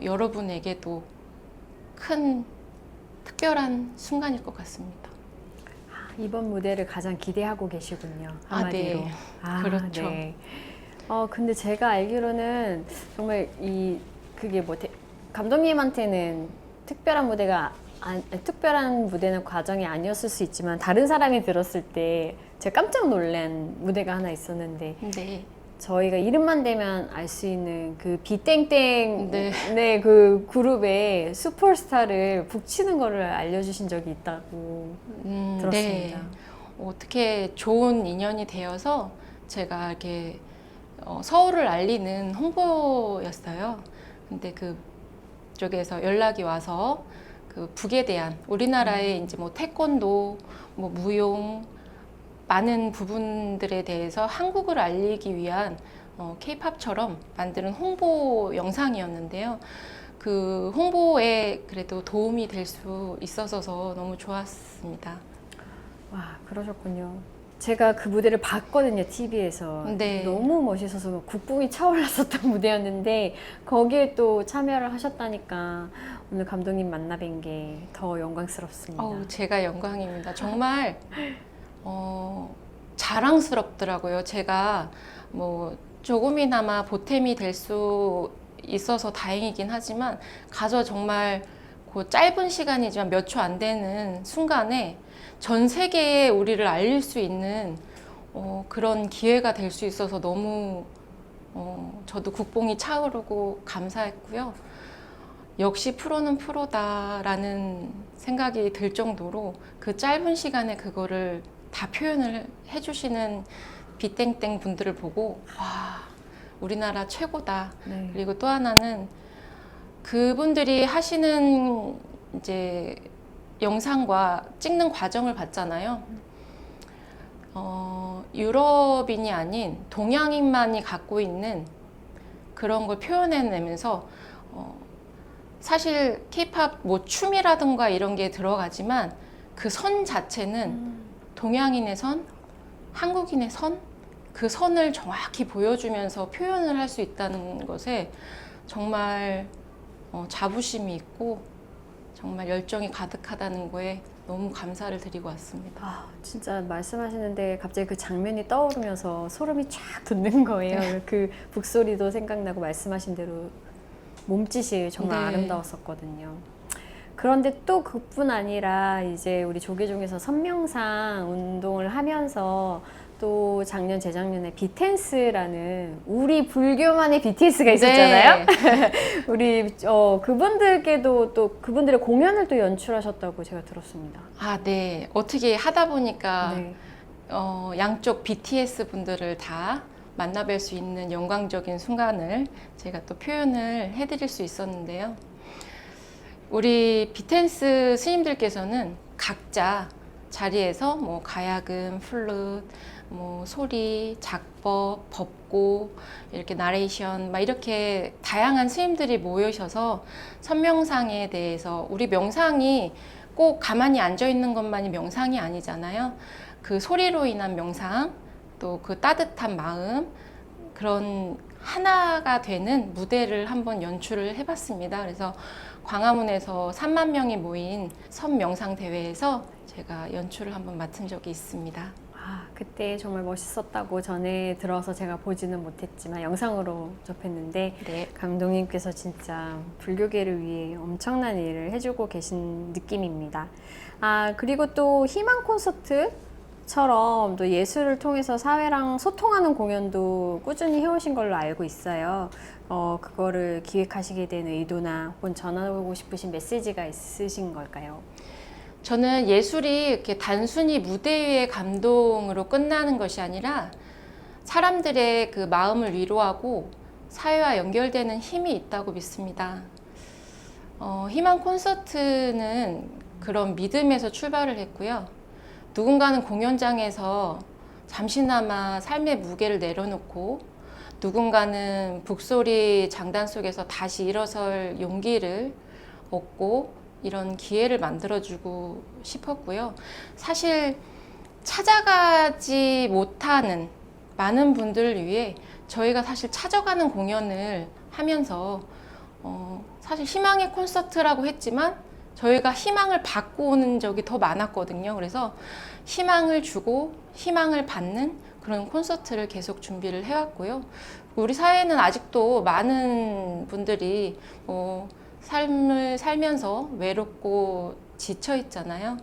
여러분에게도 큰 특별한 순간일 것 같습니다. 이번 무대를 가장 기대하고 계시군요. 아, 한마디로. 네. 그렇죠. 네. 근데 제가 알기로는 정말 그게 감독님한테는 특별한 특별한 무대는 과정이 아니었을 수 있지만 다른 사람이 들었을 때 제가 깜짝 놀란 무대가 하나 있었는데 네. 저희가 이름만 대면 알 수 있는 그 비땡땡 네. 그 그룹의 슈퍼스타를 북치는 거를 알려주신 적이 있다고 들었습니다. 네. 어떻게 좋은 인연이 되어서 제가 이렇게 서울을 알리는 홍보였어요. 근데 그쪽에서 연락이 와서 그 북에 대한 우리나라의 이제 뭐 태권도, 뭐 무용 많은 부분들에 대해서 한국을 알리기 위한 K-팝처럼 만드는 홍보 영상이었는데요. 그 홍보에 그래도 도움이 될 수 있어서 너무 좋았습니다. 와, 그러셨군요. 제가 그 무대를 봤거든요, TV에서. 네. 너무 멋있어서 국뽕이 차올랐었던 무대였는데 거기에 또 참여를 하셨다니까 오늘 감독님 만나 뵌 게 더 영광스럽습니다. 제가 영광입니다. 정말 자랑스럽더라고요. 제가 뭐 조금이나마 보탬이 될 수 있어서 다행이긴 하지만 가서 정말 그 짧은 시간이지만 몇 초 안 되는 순간에 전 세계에 우리를 알릴 수 있는 그런 기회가 될 수 있어서 너무 저도 국뽕이 차오르고 감사했고요. 역시 프로는 프로다라는 생각이 들 정도로 그 짧은 시간에 그거를 다 표현을 해주시는 비땡땡 분들을 보고 와, 우리나라 최고다. 네. 그리고 또 하나는 그분들이 하시는 이제 영상과 찍는 과정을 봤잖아요. 유럽인이 아닌 동양인만이 갖고 있는 그런 걸 표현해내면서 사실 K-팝 뭐 춤이라든가 이런 게 들어가지만 그 선 자체는 동양인의 선, 한국인의 선, 그 선을 정확히 보여주면서 표현을 할 수 있다는 것에 정말 자부심이 있고 정말 열정이 가득하다는 거에 너무 감사를 드리고 왔습니다. 진짜 말씀하시는데 갑자기 그 장면이 떠오르면서 소름이 쫙 돋는 거예요. 네. 그 북소리도 생각나고 말씀하신 대로 몸짓이 정말 네. 아름다웠었거든요. 그런데 또 그뿐 아니라 이제 우리 조계종에서 선명상 운동을 하면서 또 작년 재작년에 비텐스라는 우리 불교만의 BTS가 있었잖아요. 네. 우리 그분들께도 또 그분들의 공연을 또 연출하셨다고 제가 들었습니다. 아, 네. 어떻게 하다 보니까 네. 양쪽 BTS 분들을 다 만나뵐 수 있는 영광적인 순간을 제가 또 표현을 해드릴 수 있었는데요. 우리 비텐스 스님들께서는 각자 자리에서 뭐 가야금, 플룻, 뭐 소리, 작법, 법고, 이렇게 나레이션, 막 이렇게 다양한 스님들이 모여셔서 선명상에 대해서, 우리 명상이 꼭 가만히 앉아 있는 것만이 명상이 아니잖아요. 그 소리로 인한 명상, 또 그 따뜻한 마음, 그런 하나가 되는 무대를 한번 연출을 해봤습니다. 그래서 광화문에서 3만 명이 모인 선명상 대회에서 제가 연출을 한번 맡은 적이 있습니다. 아, 그때 정말 멋있었다고 전에 들어서 제가 보지는 못했지만 영상으로 접했는데 네. 감독님께서 진짜 불교계를 위해 엄청난 일을 해주고 계신 느낌입니다. 아, 그리고 또 희망 콘서트처럼 또 예술을 통해서 사회랑 소통하는 공연도 꾸준히 해오신 걸로 알고 있어요. 그거를 기획하시게 된 의도나 혹은 전하고 싶으신 메시지가 있으신 걸까요? 저는 예술이 이렇게 단순히 무대 위의 감동으로 끝나는 것이 아니라 사람들의 그 마음을 위로하고 사회와 연결되는 힘이 있다고 믿습니다. 희망 콘서트는 그런 믿음에서 출발을 했고요. 누군가는 공연장에서 잠시나마 삶의 무게를 내려놓고, 누군가는 북소리 장단 속에서 다시 일어설 용기를 얻고 이런 기회를 만들어주고 싶었고요. 사실 찾아가지 못하는 많은 분들을 위해 저희가 사실 찾아가는 공연을 하면서 사실 희망의 콘서트라고 했지만 저희가 희망을 받고 오는 적이 더 많았거든요. 그래서 희망을 주고 희망을 받는 그런 콘서트를 계속 준비를 해왔고요. 우리 사회는 아직도 많은 분들이 삶을 살면서 외롭고 지쳐 있잖아요.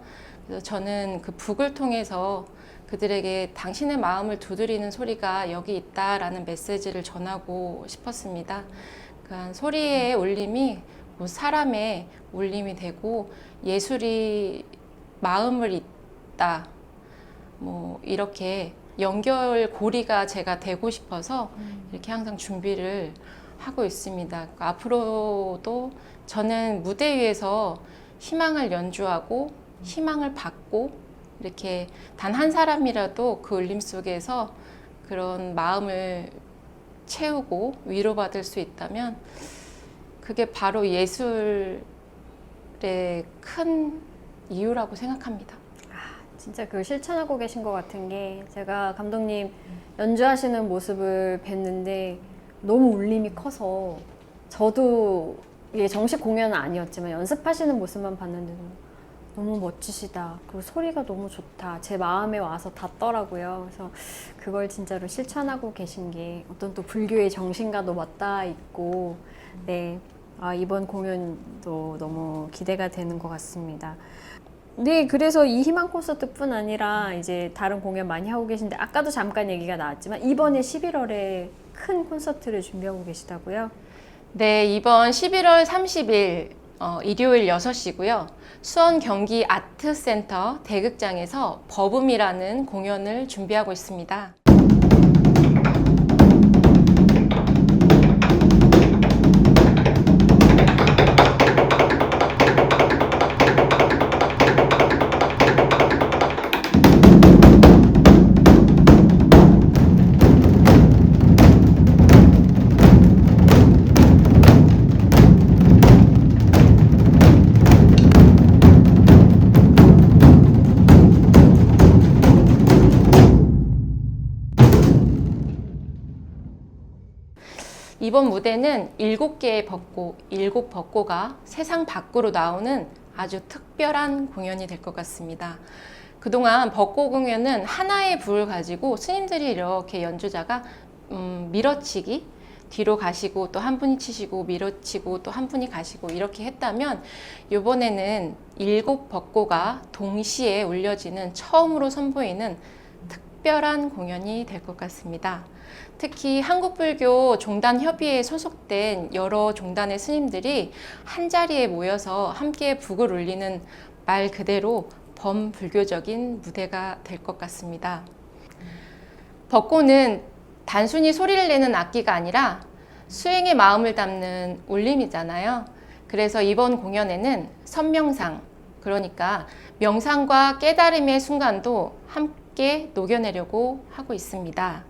그래서 저는 그 북을 통해서 그들에게 당신의 마음을 두드리는 소리가 여기 있다라는 메시지를 전하고 싶었습니다. 그러니까 소리의 울림이 사람의 울림이 되고 예술이 마음을 잇다, 뭐 이렇게 연결고리가 제가 되고 싶어서 이렇게 항상 준비를 하고 있습니다. 그러니까 앞으로도 저는 무대 위에서 희망을 연주하고 희망을 받고 이렇게 단 한 사람이라도 그 울림 속에서 그런 마음을 채우고 위로받을 수 있다면 그게 바로 예술의 큰 이유라고 생각합니다. 진짜 그걸 실천하고 계신 것 같은 게, 제가 감독님 연주하시는 모습을 뵀는데 너무 울림이 커서, 저도 이게 정식 공연은 아니었지만 연습하시는 모습만 봤는데도 너무 멋지시다, 그리고 소리가 너무 좋다, 제 마음에 와서 닿더라고요. 그래서 그걸 진짜로 실천하고 계신 게 어떤 또 불교의 정신과도 맞닿아 있고, 네, 이번 공연도 너무 기대가 되는 것 같습니다. 네, 그래서 이 희망 콘서트뿐 아니라 이제 다른 공연 많이 하고 계신데, 아까도 잠깐 얘기가 나왔지만 이번에 11월에 큰 콘서트를 준비하고 계시다고요? 네, 이번 11월 30일 일요일 6시고요. 수원 경기 아트센터 대극장에서 버붐이라는 공연을 준비하고 있습니다. 이번 무대는 7개의 벚꽃, 7벚꽃가 세상 밖으로 나오는 아주 특별한 공연이 될 것 같습니다. 그동안 벚꽃 공연은 하나의 불을 가지고 스님들이 이렇게 연주자가 밀어치기, 뒤로 가시고 또 한 분이 치시고 밀어치고 또 한 분이 가시고 이렇게 했다면, 이번에는 7벚꽃가 동시에 울려지는 처음으로 선보이는 특별한 공연이 될 것 같습니다. 특히 한국불교 종단협의회에 소속된 여러 종단의 스님들이 한자리에 모여서 함께 북을 울리는 말 그대로 범불교적인 무대가 될 것 같습니다. 벚꽃은 단순히 소리를 내는 악기가 아니라 수행의 마음을 담는 울림이잖아요. 그래서 이번 공연에는 선명상, 그러니까 명상과 깨달음의 순간도 함께 녹여내려고 하고 있습니다.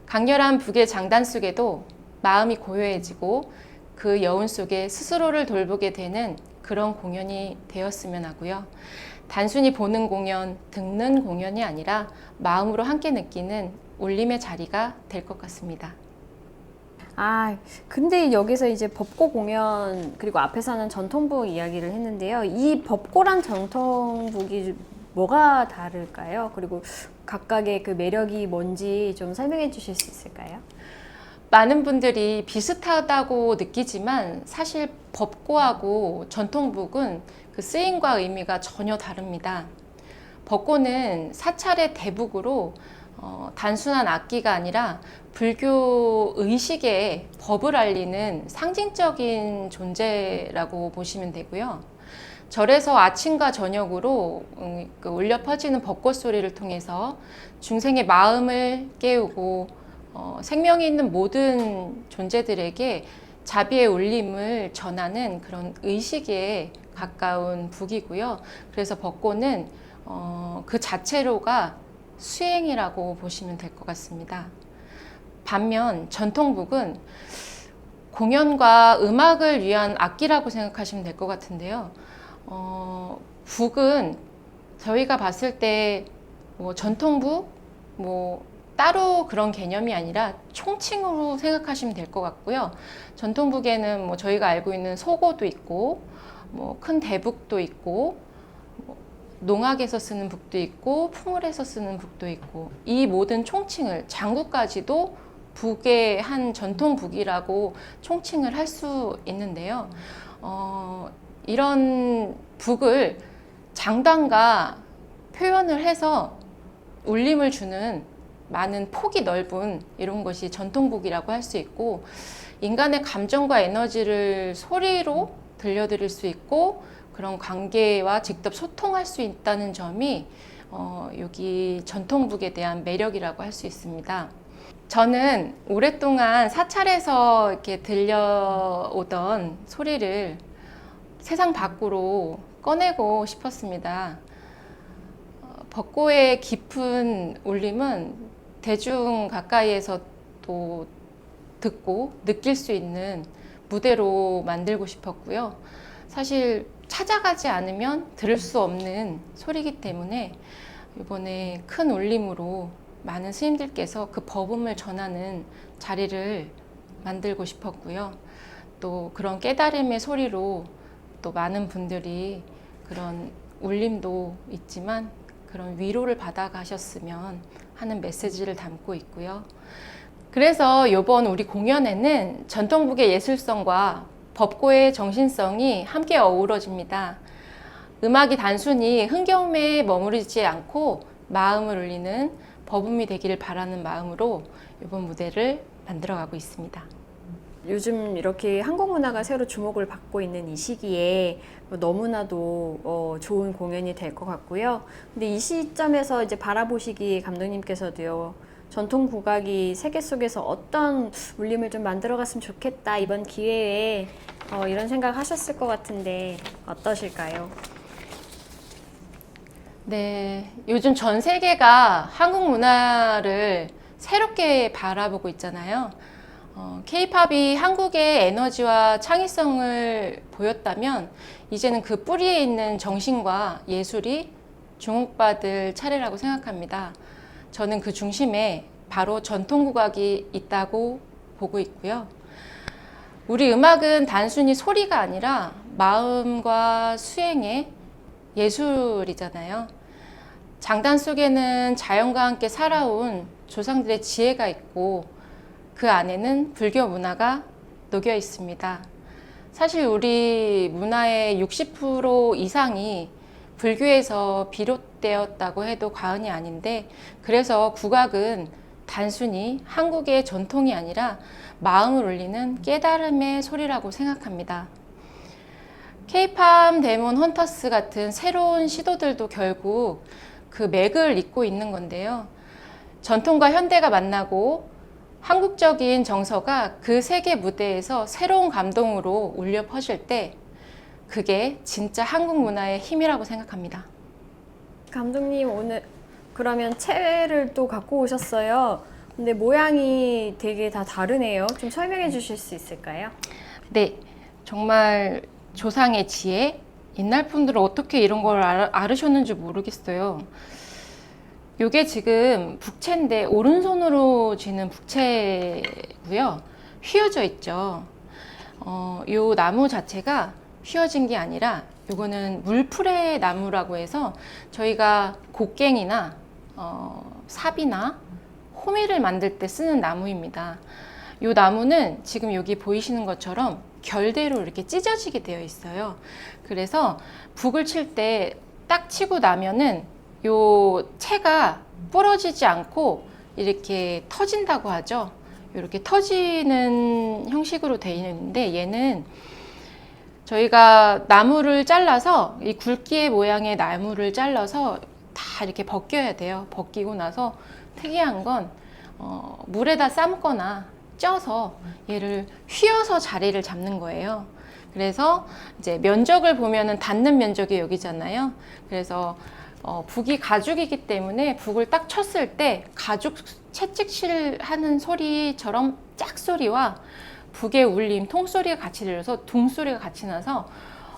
강렬한 북의 장단 속에도 마음이 고요해지고 그 여운 속에 스스로를 돌보게 되는 그런 공연이 되었으면 하고요. 단순히 보는 공연, 듣는 공연이 아니라 마음으로 함께 느끼는 울림의 자리가 될 것 같습니다. 아, 근데 여기서 이제 법고 공연 그리고 앞에서는 전통북 이야기를 했는데요. 이 법고랑 전통북이 뭐가 다를까요? 그리고 각각의 그 매력이 뭔지 좀 설명해 주실 수 있을까요? 많은 분들이 비슷하다고 느끼지만 사실 법고하고 전통북은 그 쓰임과 의미가 전혀 다릅니다. 법고는 사찰의 대북으로 단순한 악기가 아니라 불교 의식의 법을 알리는 상징적인 존재라고 보시면 되고요. 절에서 아침과 저녁으로 울려 퍼지는 벚꽃 소리를 통해서 중생의 마음을 깨우고 생명이 있는 모든 존재들에게 자비의 울림을 전하는 그런 의식에 가까운 북이고요. 그래서 벚꽃은 그 자체로가 수행이라고 보시면 될 것 같습니다. 반면 전통북은 공연과 음악을 위한 악기라고 생각하시면 될 것 같은데요. 북은 저희가 봤을 때 뭐 전통북, 뭐 따로 그런 개념이 아니라 총칭으로 생각하시면 될 것 같고요. 전통북에는 뭐 저희가 알고 있는 소고도 있고, 뭐 큰 대북도 있고, 농악에서 쓰는 북도 있고 풍을에서 쓰는 북도 있고, 이 모든 총칭을 장구까지도 북의 한 전통 북이라고 총칭을 할 수 있는데요. 이런 북을 장단과 표현을 해서 울림을 주는 많은 폭이 넓은 이런 것이 전통북이라고 할 수 있고, 인간의 감정과 에너지를 소리로 들려드릴 수 있고 그런 관계와 직접 소통할 수 있다는 점이 여기 전통북에 대한 매력이라고 할 수 있습니다. 저는 오랫동안 사찰에서 이렇게 들려오던 소리를 세상 밖으로 꺼내고 싶었습니다. 벚꽃의 깊은 울림은 대중 가까이에서도 듣고 느낄 수 있는 무대로 만들고 싶었고요. 사실 찾아가지 않으면 들을 수 없는 소리이기 때문에 이번에 큰 울림으로 많은 스님들께서 그 법음을 전하는 자리를 만들고 싶었고요. 또 그런 깨달음의 소리로 또 많은 분들이 그런 울림도 있지만 그런 위로를 받아가셨으면 하는 메시지를 담고 있고요. 그래서 이번 우리 공연에는 전통북의 예술성과 법고의 정신성이 함께 어우러집니다. 음악이 단순히 흥겨움에 머무르지 않고 마음을 울리는 법음이 되기를 바라는 마음으로 이번 무대를 만들어가고 있습니다. 요즘 이렇게 한국 문화가 새로 주목을 받고 있는 이 시기에 너무나도 좋은 공연이 될 것 같고요. 근데 이 시점에서 이제 바라보시기에 감독님께서도요, 전통 국악이 세계 속에서 어떤 울림을 좀 만들어갔으면 좋겠다, 이번 기회에 이런 생각 하셨을 것 같은데 어떠실까요? 네, 요즘 전 세계가 한국 문화를 새롭게 바라보고 있잖아요. K-팝이 한국의 에너지와 창의성을 보였다면 이제는 그 뿌리에 있는 정신과 예술이 주목받을 차례라고 생각합니다. 저는 그 중심에 바로 전통국악이 있다고 보고 있고요. 우리 음악은 단순히 소리가 아니라 마음과 수행의 예술이잖아요. 장단 속에는 자연과 함께 살아온 조상들의 지혜가 있고 그 안에는 불교 문화가 녹여 있습니다. 사실 우리 문화의 60% 이상이 불교에서 비롯되었다고 해도 과언이 아닌데, 그래서 국악은 단순히 한국의 전통이 아니라 마음을 울리는 깨달음의 소리라고 생각합니다. 케이팝, 데몬, 헌터스 같은 새로운 시도들도 결국 그 맥을 잇고 있는 건데요. 전통과 현대가 만나고 한국적인 정서가 그 세계 무대에서 새로운 감동으로 울려 퍼질 때, 그게 진짜 한국 문화의 힘이라고 생각합니다. 감독님 오늘 그러면 채를 또 갖고 오셨어요. 근데 모양이 되게 다 다르네요. 좀 설명해 주실 수 있을까요? 네, 정말 조상의 지혜, 옛날 분들은 어떻게 이런 걸 알으셨는지 모르겠어요. 요게 지금 북채인데 오른손으로 쥐는 북채고요. 휘어져 있죠. 요 나무 자체가 휘어진 게 아니라 요거는 물풀의 나무라고 해서 저희가 곡괭이나 삽이나 호미를 만들 때 쓰는 나무입니다. 요 나무는 지금 여기 보이시는 것처럼 결대로 이렇게 찢어지게 되어 있어요. 그래서 북을 칠 때 딱 치고 나면은 요 채가 부러지지 않고 이렇게 터진다고 하죠. 이렇게 터지는 형식으로 되어 있는데, 얘는 저희가 나무를 잘라서 이 굵기의 모양의 나무를 잘라서 다 이렇게 벗겨야 돼요. 벗기고 나서 특이한 건 물에다 삶거나 쪄서 얘를 휘어서 자리를 잡는 거예요. 그래서 이제 면적을 보면은 닿는 면적이 여기잖아요. 그래서 북이 가죽이기 때문에 북을 딱 쳤을 때 가죽 채찍질 하는 소리처럼 짝소리와 북의 울림, 통소리가 같이 들려서 둥소리가 같이 나서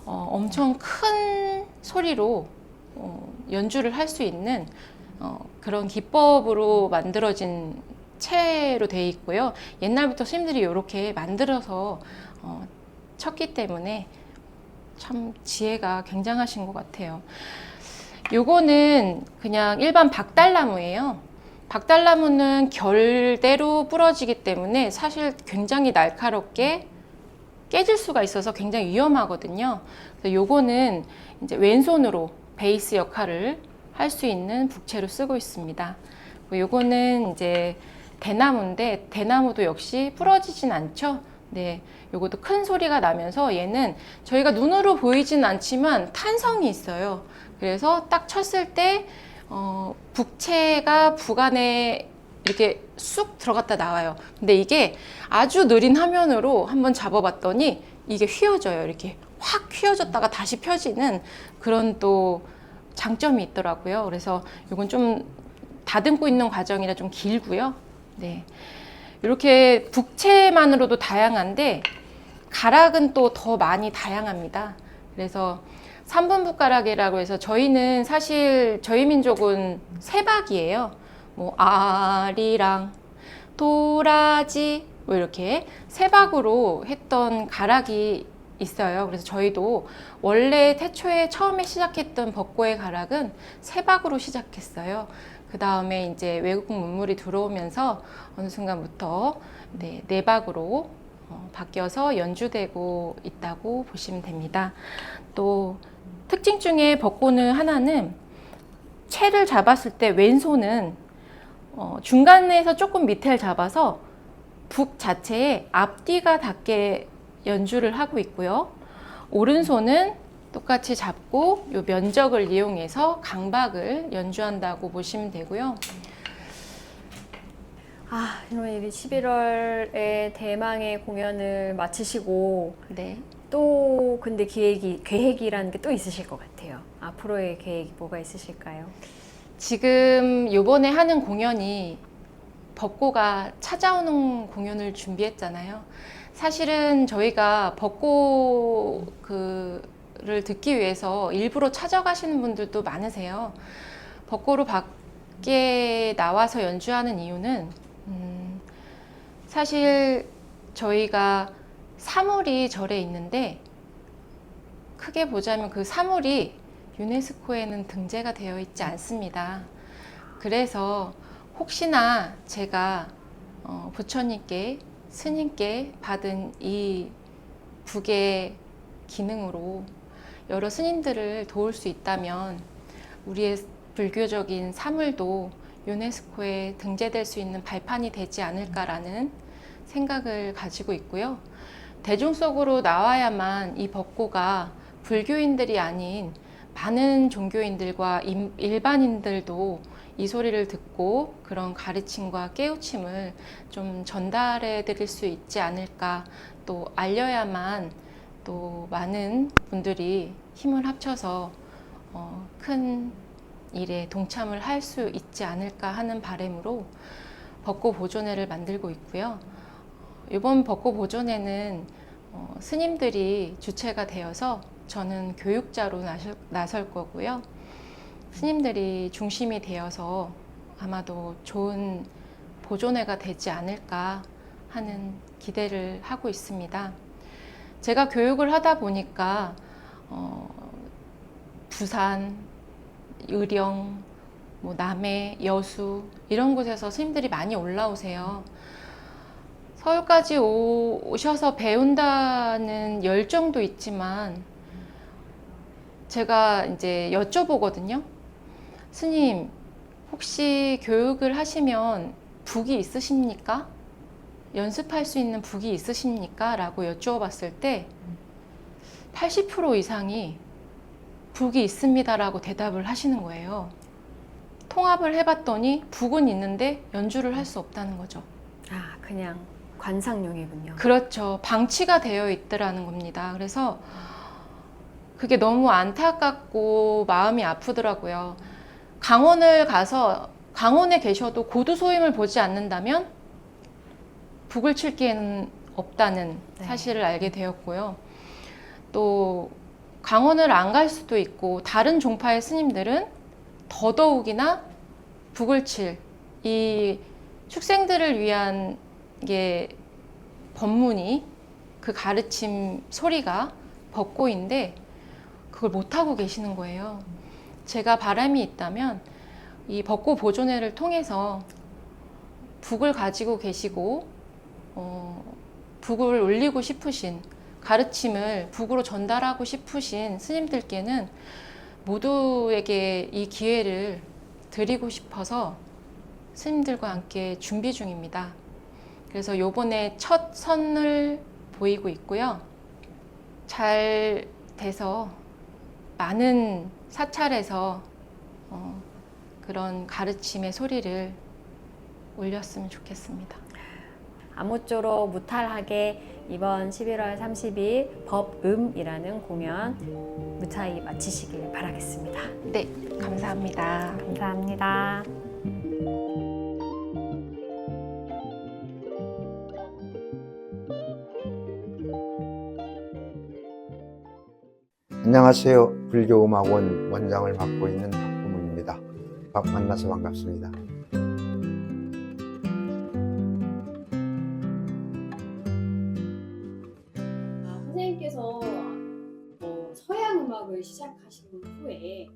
엄청 큰 소리로 연주를 할 수 있는 그런 기법으로 만들어진 채로 되어 있고요. 옛날부터 스님들이 이렇게 만들어서 쳤기 때문에 참 지혜가 굉장하신 것 같아요. 요거는 그냥 일반 박달나무예요. 박달나무는 결대로 부러지기 때문에 사실 굉장히 날카롭게 깨질 수가 있어서 굉장히 위험하거든요. 그래서 요거는 이제 왼손으로 베이스 역할을 할 수 있는 북채로 쓰고 있습니다. 요거는 이제 대나무인데, 대나무도 역시 부러지진 않죠. 네, 요것도 큰 소리가 나면서 얘는 저희가 눈으로 보이진 않지만 탄성이 있어요. 그래서 딱 쳤을 때 북채가 북 안에 이렇게 쑥 들어갔다 나와요. 근데 이게 아주 느린 화면으로 한번 잡아봤더니 이게 휘어져요. 이렇게 확 휘어졌다가 다시 펴지는 그런 또 장점이 있더라고요. 그래서 이건 좀 다듬고 있는 과정이라 좀 길고요. 네, 이렇게 북채만으로도 다양한데 가락은 또 더 많이 다양합니다. 그래서 3분 북가락이라고 해서 저희는 사실 저희 민족은 세박이에요. 뭐 아리랑, 도라지 뭐 이렇게 세박으로 했던 가락이 있어요. 그래서 저희도 원래 태초에 처음에 시작했던 벚고의 가락은 세박으로 시작했어요. 그 다음에 이제 외국 문물이 들어오면서 어느 순간부터 내박으로 바뀌어서 연주되고 있다고 보시면 됩니다. 또 특징 중에 벚고는 하나는 채를 잡았을 때 왼손은 중간에서 조금 밑에를 잡아서 북 자체에 앞뒤가 닿게 연주를 하고 있고요. 오른손은 똑같이 잡고 이 면적을 이용해서 강박을 연주한다고 보시면 되고요. 그러면 11월에 대망의 공연을 마치시고 네. 또 근데 계획이라는 게 또 있으실 것 같아요. 앞으로의 계획이 뭐가 있으실까요? 지금 요번에 하는 공연이 벚고가 찾아오는 공연을 준비했잖아요. 사실은 저희가 벚고를 듣기 위해서 일부러 찾아가시는 분들도 많으세요. 벚고로 밖에 나와서 연주하는 이유는 사실 저희가 사물이 절에 있는데 크게 보자면 그 사물이 유네스코에는 등재가 되어 있지 않습니다. 그래서 혹시나 제가 부처님께 스님께 받은 이 북의 기능으로 여러 스님들을 도울 수 있다면 우리의 불교적인 사물도 유네스코에 등재될 수 있는 발판이 되지 않을까라는 생각을 가지고 있고요. 대중 속으로 나와야만 이 벚꽃가 불교인들이 아닌 많은 종교인들과 일반인들도 이 소리를 듣고 그런 가르침과 깨우침을 좀 전달해 드릴 수 있지 않을까, 또 알려야만 또 많은 분들이 힘을 합쳐서 큰 일에 동참을 할 수 있지 않을까 하는 바람으로 벚꽃 보존회를 만들고 있고요. 이번 벚꽃 보존회는 스님들이 주체가 되어서 저는 교육자로 나설 거고요. 스님들이 중심이 되어서 아마도 좋은 보존회가 되지 않을까 하는 기대를 하고 있습니다. 제가 교육을 하다 보니까 부산, 의령, 남해, 여수 이런 곳에서 스님들이 많이 올라오세요. 서울까지 오셔서 배운다는 열정도 있지만 제가 이제 여쭤보거든요. 스님, 혹시 교육을 하시면 북이 있으십니까? 연습할 수 있는 북이 있으십니까? 라고 여쭈어봤을 때 80% 이상이 북이 있습니다 라고 대답을 하시는 거예요. 통합을 해봤더니 북은 있는데 연주를 할 수 없다는 거죠. 아, 그냥 관상용이군요. 그렇죠. 방치가 되어 있더라는 겁니다. 그래서 그게 너무 안타깝고 마음이 아프더라고요. 강원을 가서 강원에 계셔도 고두소임을 보지 않는다면 북을 칠 기회는 없다는 사실을 알게 되었고요. 또 강원을 안 갈 수도 있고 다른 종파의 스님들은 더더욱이나 북을 칠 이 축생들을 위한 게 법문이 그 가르침 소리가 벚꽃인데 그걸 못하고 계시는 거예요. 제가 바람이 있다면 이 벚꽃 보존회를 통해서 북을 가지고 계시고 북을 올리고 싶으신 가르침을 북으로 전달하고 싶으신 스님들께는 모두에게 이 기회를 드리고 싶어서 스님들과 함께 준비 중입니다. 그래서 요번에 첫 선을 보이고 있고요. 잘 돼서 많은 사찰에서 그런 가르침의 소리를 올렸으면 좋겠습니다. 아무쪼록 무탈하게 이번 11월 30일 법음이라는 공연 무사히 마치시길 바라겠습니다. 네, 감사합니다. 감사합니다. 안녕하세요. 불교음악원 원장을 맡고 있는 박부문입니다. 만나서 반갑습니다. 선생님께서 서양 음악을 시작하신 후에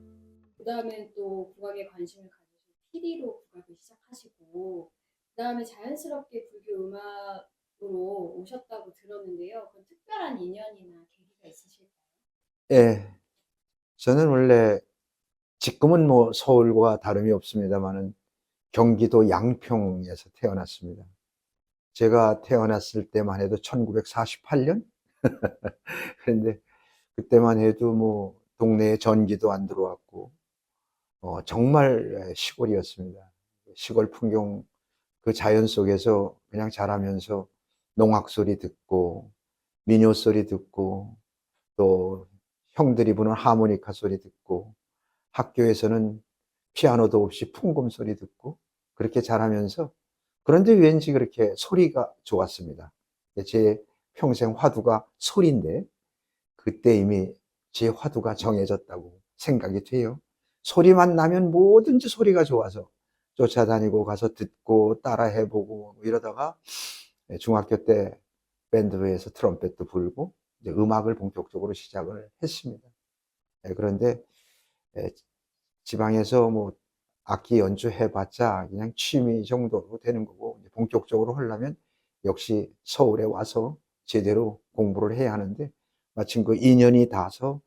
그 다음에 또 국악에 관심을 가지고 PD로 국악을 시작하시고 그 다음에 자연스럽게 불교 음악으로 오셨다고 들었는데요. 그 특별한 인연이나 계기가 있으실까요? 예, 저는 원래 지금은 뭐 서울과 다름이 없습니다만은 경기도 양평에서 태어났습니다. 제가 태어났을 때만 해도 1948년? 그런데 그때만 해도 뭐 동네에 전기도 안 들어왔고 정말 시골이었습니다. 시골 풍경 그 자연 속에서 그냥 자라면서 농악 소리 듣고 민요 소리 듣고 또 형들이 부는 하모니카 소리 듣고 학교에서는 피아노도 없이 풍금 소리 듣고 그렇게 자라면서 그런데 왠지 그렇게 소리가 좋았습니다. 제 평생 화두가 소리인데 그때 이미 제 화두가 정해졌다고 생각이 돼요. 소리만 나면 뭐든지 소리가 좋아서 쫓아다니고 가서 듣고 따라 해보고 이러다가 중학교 때 밴드부에서 트럼펫도 불고 이제 음악을 본격적으로 시작을 했습니다. 그런데 지방에서 뭐 악기 연주해봤자 그냥 취미 정도로 되는 거고 본격적으로 하려면 역시 서울에 와서 제대로 공부를 해야 하는데 마침 그 인연이 닿아서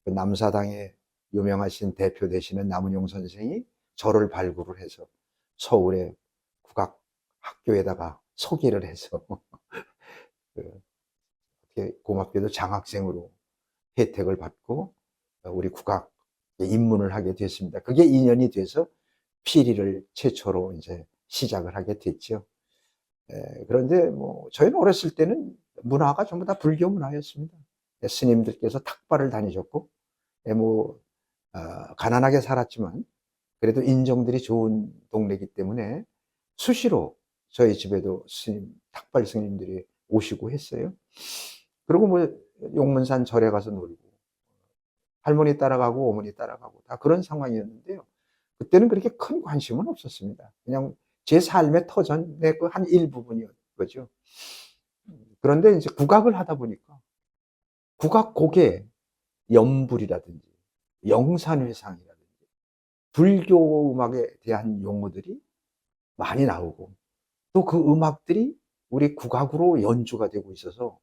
그 남사당의 유명하신 대표 되시는 남은용 선생이 저를 발굴을 해서 서울의 국악 학교에다가 소개를 해서 고맙게도 장학생으로 혜택을 받고 우리 국악에 입문을 하게 됐습니다. 그게 인연이 돼서 피리를 최초로 이제 시작을 하게 됐죠. 그런데 뭐 저희는 어렸을 때는 문화가 전부 다 불교 문화였습니다. 스님들께서 탁발을 다니셨고, 가난하게 살았지만 그래도 인정들이 좋은 동네이기 때문에 수시로 저희 집에도 탁발 스님들이 오시고 했어요. 그리고 뭐 용문산 절에 가서 놀고, 할머니 따라가고 어머니 따라가고 다 그런 상황이었는데요. 그때는 그렇게 큰 관심은 없었습니다. 그냥 제 삶의 터전의 그 한 일부분이었 거죠. 그런데 이제 국악을 하다 보니까 국악곡에 연불이라든지 영산회상이라든지 불교 음악에 대한 용어들이 많이 나오고, 또 그 음악들이 우리 국악으로 연주가 되고 있어서,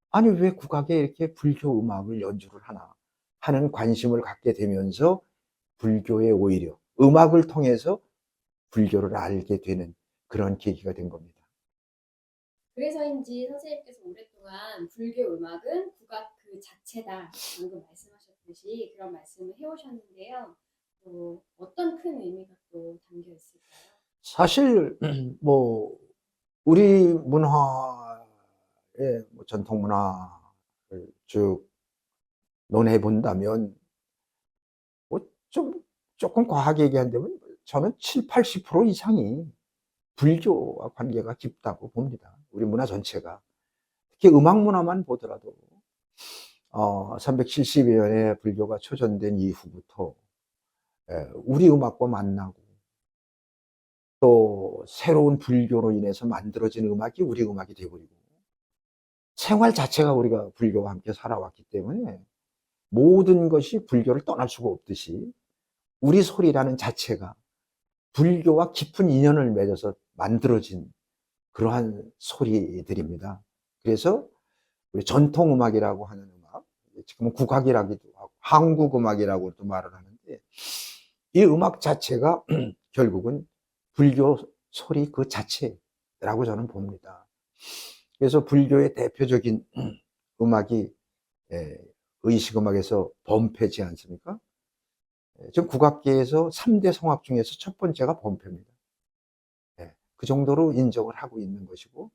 아니 왜 국악에 이렇게 불교 음악을 연주를 하나 하는 관심을 갖게 되면서 불교에 오히려 음악을 통해서 불교를 알게 되는 그런 계기가 된 겁니다. 그래서인지 선생님께서 오랫동안 불교 음악은 국악 그 자체다, 방금 말씀하셨듯이 그런 말씀을 해오셨는데요. 또 어떤 큰 의미가 또 담겨 있을까요? 사실 뭐 우리 문화의 전통 문화를 쭉 논해 본다면 조금 과하게 얘기한다면 저는 70~80% 이상이 불교와 관계가 깊다고 봅니다. 우리 문화 전체가. 특히 음악 문화만 보더라도 370여 년에 불교가 초전된 이후부터 우리 음악과 만나고, 또 새로운 불교로 인해서 만들어진 음악이 우리 음악이 되어버리고, 생활 자체가 우리가 불교와 함께 살아왔기 때문에 모든 것이 불교를 떠날 수가 없듯이 우리 소리라는 자체가 불교와 깊은 인연을 맺어서 만들어진 그러한 소리들입니다. 그래서 우리 전통음악이라고 하는 음악, 지금은 국악이라기도 하고 한국음악이라고도 말을 하는데, 이 음악 자체가 결국은 불교 소리 그 자체라고 저는 봅니다. 그래서 불교의 대표적인 음악이 의식음악에서 범패지 않습니까? 지금 국악계에서 3대 성악 중에서 첫 번째가 범패입니다. 그 정도로 인정을 하고 있는 것이고,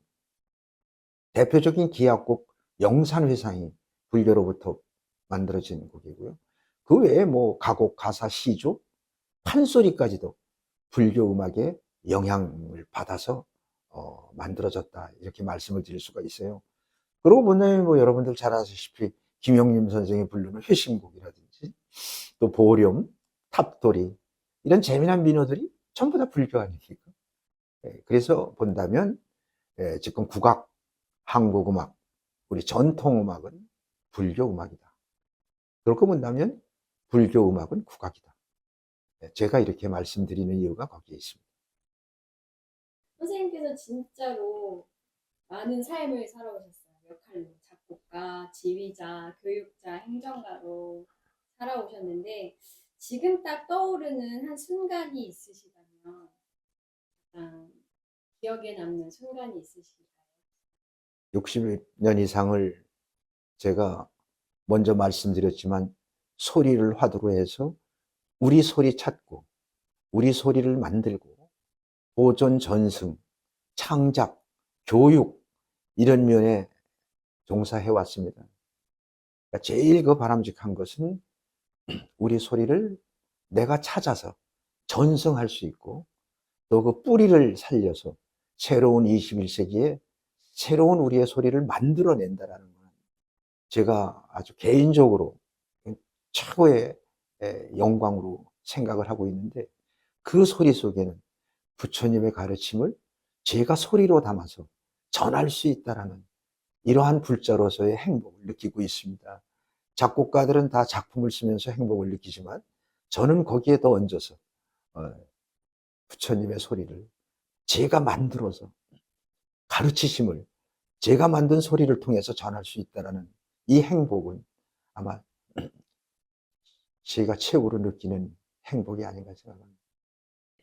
대표적인 기악곡 영산회상이 불교로부터 만들어진 곡이고요. 그 외에 뭐 가곡, 가사, 시조, 판소리까지도 불교 음악의 영향을 받아서 만들어졌다, 이렇게 말씀을 드릴 수가 있어요. 그러고 보면 뭐 여러분들 잘 아시다시피 김영림 선생이 부르는 회심곡이라든지 또 보렴, 탑돌이, 이런 재미난 민요들이 전부 다 불교 아닙니까? 그래서 본다면 지금 국악, 한국음악, 우리 전통음악은 불교 음악이다. 그렇게 본다면 불교 음악은 국악이다. 제가 이렇게 말씀드리는 이유가 거기에 있습니다. 선생님께서 진짜로 많은 삶을 살아오셨어요. 역할로 작곡가, 지휘자, 교육자, 행정가로 살아오셨는데, 지금 딱 떠오르는 한 순간이 있으시다면 기억에 남는 순간이 있으실까요? 60년 이상을 제가 먼저 말씀드렸지만 소리를 화두로 해서 우리 소리 찾고 우리 소리를 만들고 보존, 전승, 창작, 교육, 이런 면에 종사해 왔습니다. 그러니까 제일 그 바람직한 것은 우리 소리를 내가 찾아서 전승할 수 있고, 또 그 뿌리를 살려서 새로운 21세기에 새로운 우리의 소리를 만들어낸다라는 건 제가 아주 개인적으로 최고의 영광으로 생각을 하고 있는데, 그 소리 속에는 부처님의 가르침을 제가 소리로 담아서 전할 수 있다라는 이러한 불자로서의 행복을 느끼고 있습니다. 작곡가들은 다 작품을 쓰면서 행복을 느끼지만 저는 거기에 더 얹어서 부처님의 소리를 제가 만들어서 가르치심을 제가 만든 소리를 통해서 전할 수 있다는 이 행복은 아마 제가 최고로 느끼는 행복이 아닌가 생각합니다.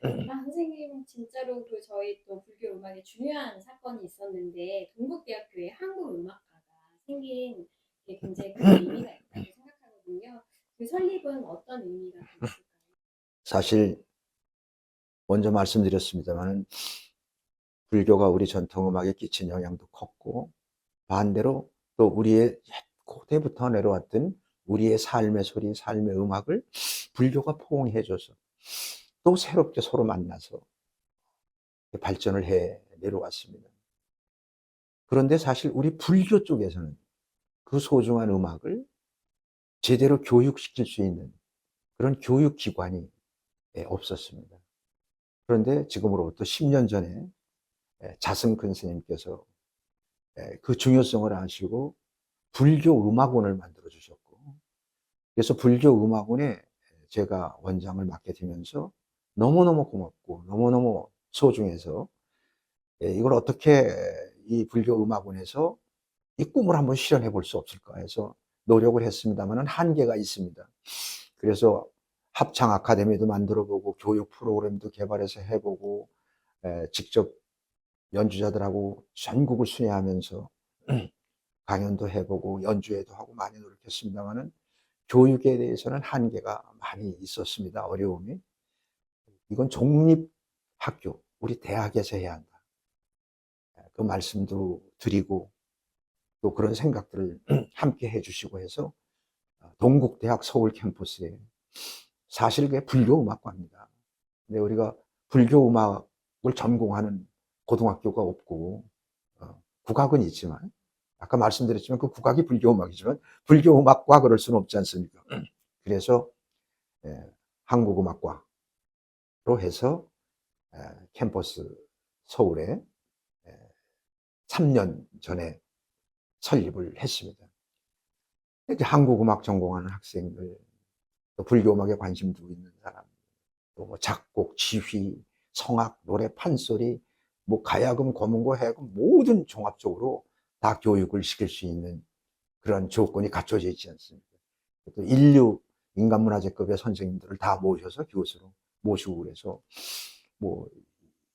아, 선생님 진짜로 그 저희 또 불교 음악에 중요한 사건이 있었는데 동국대학교에 한국음악과가 생긴 게 굉장히 큰 의미가 있다고 생각하거든요. 그 설립은 어떤 의미가 또 있을까요? 사실 먼저 말씀드렸습니다만 불교가 우리 전통음악에 끼친 영향도 컸고 반대로 또 우리의 고대부터 내려왔던 우리의 삶의 소리, 삶의 음악을 불교가 포옹해줘서 또 새롭게 서로 만나서 발전을 해 내려왔습니다. 그런데 사실 우리 불교 쪽에서는 그 소중한 음악을 제대로 교육시킬 수 있는 그런 교육기관이 없었습니다. 그런데 지금으로부터 10년 전에 자승근 스님께서 그 중요성을 아시고 불교 음악원을 만들어 주셨고, 그래서 불교 음악원에 제가 원장을 맡게 되면서 너무너무 고맙고 너무너무 소중해서 이걸 어떻게 이 불교 음악원에서 이 꿈을 한번 실현해 볼 수 없을까 해서 노력을 했습니다만 한계가 있습니다. 그래서 합창 아카데미도 만들어 보고 교육 프로그램도 개발해서 해보고 직접 연주자들하고 전국을 순회하면서 강연도 해보고 연주회도 하고 많이 노력했습니다만은 교육에 대해서는 한계가 많이 있었습니다. 어려움이. 이건 종립학교, 우리 대학에서 해야 한다. 그 말씀도 드리고 또 그런 생각들을 함께 해주시고 해서 동국대학 서울 캠퍼스에 사실 그게 불교음악과입니다. 근데 우리가 불교음악을 전공하는 고등학교가 없고 국악은 있지만 아까 말씀드렸지만 그 국악이 불교음악이지만 불교음악과 그럴 수는 없지 않습니까? 그래서 한국음악과로 해서 캠퍼스 서울에 3년 전에 설립을 했습니다. 이제 한국음악 전공하는 학생들, 또 불교음악에 관심 두고 있는 사람, 또 뭐 작곡, 지휘, 성악, 노래, 판소리, 뭐 가야금, 검은고, 해야금 모든 종합적으로 다 교육을 시킬 수 있는 그런 조건이 갖춰져 있지 않습니까? 또 인류 인간문화재급의 선생님들을 다 모셔서 교수로 모시고 그래서 뭐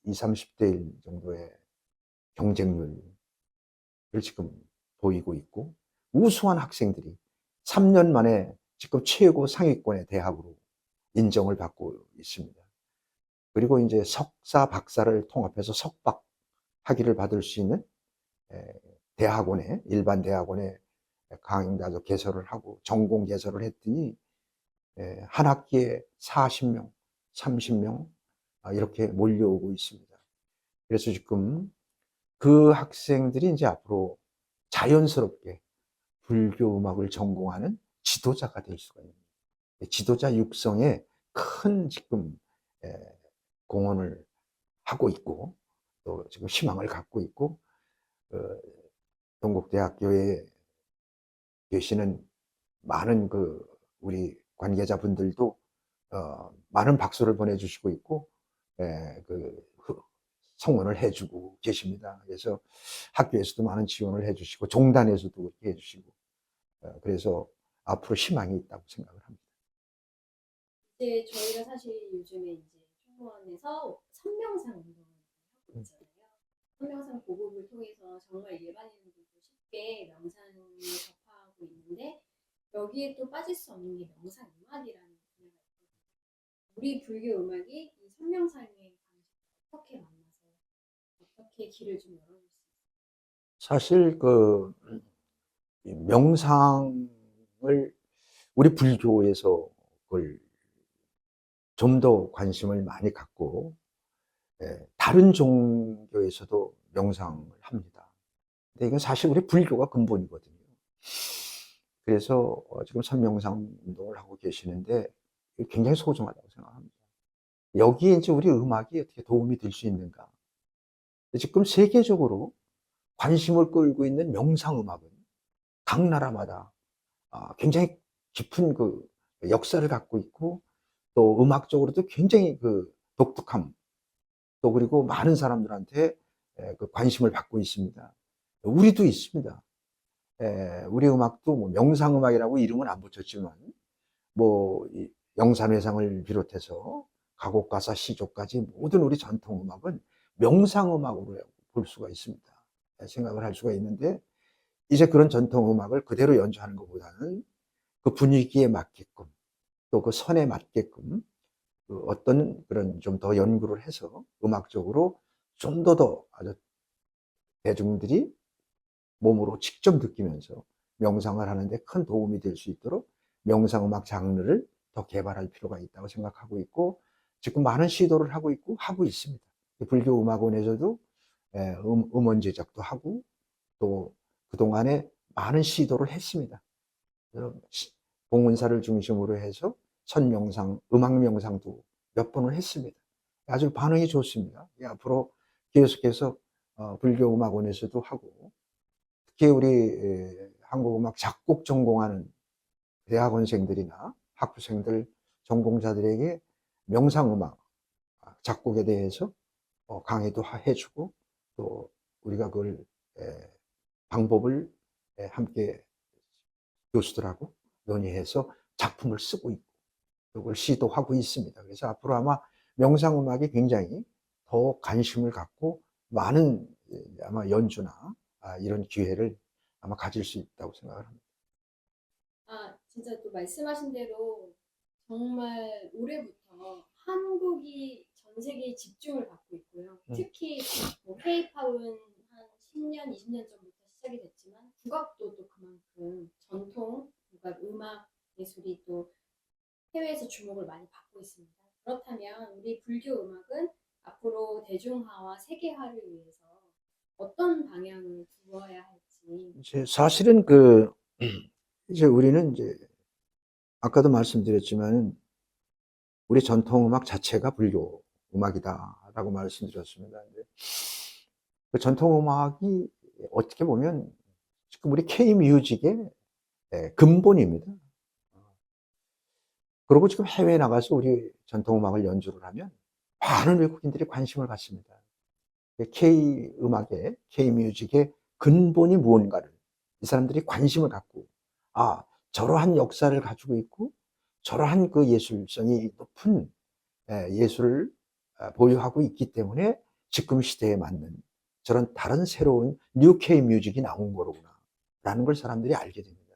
20, 30대 정도의 경쟁률을 지금 보이고 있고 우수한 학생들이 3년 만에 지금 최고 상위권의 대학으로 인정을 받고 있습니다. 그리고 이제 석사, 박사를 통합해서 석박 학위를 받을 수 있는 대학원에, 일반 대학원에 강의자도 개설을 하고 전공 개설을 했더니 한 학기에 40명, 30명 이렇게 몰려오고 있습니다. 그래서 지금 그 학생들이 이제 앞으로 자연스럽게 불교 음악을 전공하는 지도자가 될 수가 있는 지도자 육성에 큰 지금 공헌을 하고 있고 또 지금 희망을 갖고 있고 동국대학교에 계시는 많은 그 우리 관계자분들도 많은 박수를 보내주시고 있고 그 성원을 해주고 계십니다. 그래서 학교에서도 많은 지원을 해주시고 종단에서도 그렇게 해주시고 그래서 앞으로 희망이 있다고 생각을 합니다. 이제 저희가 사실 요즘에 이제 총무원에서 선명상 운동을 하고 있잖아요. 선명상 보급을 통해서 정말 일반인들도 쉽게 명상을 접하고 있는데 여기에 또 빠질 수 없는 게 명상 음악이라는 분야가 있거든요. 우리 불교 음악이 이 선명상의 어떻게 만나서 어떻게 길을 좀 열어줄 수 있어요? 사실 그 명상을 우리 불교에서 그걸 좀 더 관심을 많이 갖고 다른 종교에서도 명상을 합니다. 근데 이건 사실 우리 불교가 근본이거든요. 그래서 지금 선명상 운동을 하고 계시는데 굉장히 소중하다고 생각합니다. 여기에 이제 우리 음악이 어떻게 도움이 될 수 있는가? 지금 세계적으로 관심을 끌고 있는 명상 음악은 각 나라마다 굉장히 깊은 그 역사를 갖고 있고 또 음악적으로도 굉장히 그 독특함 또 그리고 많은 사람들한테 그 관심을 받고 있습니다. 우리도 있습니다. 우리 음악도 뭐 명상음악이라고 이름은 안 붙였지만 이 영산회상을 비롯해서 가곡가사 시조까지 모든 우리 전통음악은 명상음악으로 볼 수가 있습니다. 생각을 할 수가 있는데 이제 그런 전통음악을 그대로 연주하는 것보다는 그 분위기에 맞게끔 또 그 선에 맞게끔 그 어떤 그런 좀 더 연구를 해서 음악적으로 좀 더 아주 대중들이 몸으로 직접 느끼면서 명상을 하는데 큰 도움이 될 수 있도록 명상음악 장르를 더 개발할 필요가 있다고 생각하고 있고 지금 많은 시도를 하고 있고 하고 있습니다. 불교음악원에서도 음원 제작도 하고 또 그동안에 많은 시도를 했습니다. 봉은사를 중심으로 해서 선명상, 음악명상도 몇 번을 했습니다. 아주 반응이 좋습니다. 앞으로 계속해서 불교음악원에서도 하고 특히 우리 한국음악 작곡 전공하는 대학원생들이나 학부생들, 전공자들에게 명상음악 작곡에 대해서 강의도 해주고 또 우리가 그걸 방법을 함께 교수들하고 논의해서 작품을 쓰고 있고 그걸 시도하고 있습니다. 그래서 앞으로 아마 명상음악이 굉장히 더 관심을 갖고 많은 아마 연주나 이런 기회를 아마 가질 수 있다고 생각을 합니다. 진짜 또 말씀하신 대로 정말 올해부터 한국이 전 세계에 집중을 받고 있고요. 특히 뭐 K-팝은 한 10년, 20년 전부터 시작이 됐지만 국악도 또 그만큼 전통, 그러니까 음악 예술이 또 해외에서 주목을 많이 받고 있습니다. 그렇다면 우리 불교 음악은 앞으로 대중화와 세계화를 위해서 어떤 방향을 두어야 할지. 이제 사실은 이제 우리는 이제 아까도 말씀드렸지만 우리 전통음악 자체가 불교 음악이다라고 말씀드렸습니다. 근데 그 전통음악이 어떻게 보면 지금 우리 K-뮤직의 근본입니다. 그리고 지금 해외에 나가서 우리 전통음악을 연주를 하면 많은 외국인들이 관심을 갖습니다. K-음악의, K-뮤직의 근본이 무언가를 이 사람들이 관심을 갖고 저러한 역사를 가지고 있고 저러한 그 예술성이 높은 예술을 보유하고 있기 때문에 지금 시대에 맞는 저런 다른 새로운 뉴 K-뮤직이 나온 거로구나 라는 걸 사람들이 알게 됩니다.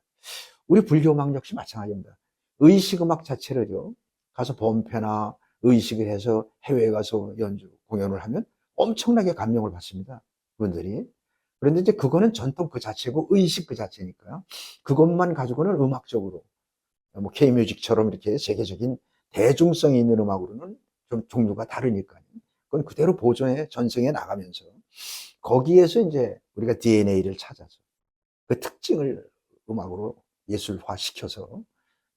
우리 불교음악 역시 마찬가지입니다. 의식음악 자체를요 가서 범패나 의식을 해서 해외에 가서 연주 공연을 하면 엄청나게 감명을 받습니다. 그분들이. 그런데 이제 그거는 전통 그 자체고 의식 그 자체니까요. 그것만 가지고는 음악적으로 뭐 K-뮤직처럼 이렇게 세계적인 대중성이 있는 음악으로는 좀 종류가 다르니까요. 그건 그대로 보존해 전승해 나가면서 거기에서 이제 우리가 DNA를 찾아서 그 특징을 음악으로 예술화 시켜서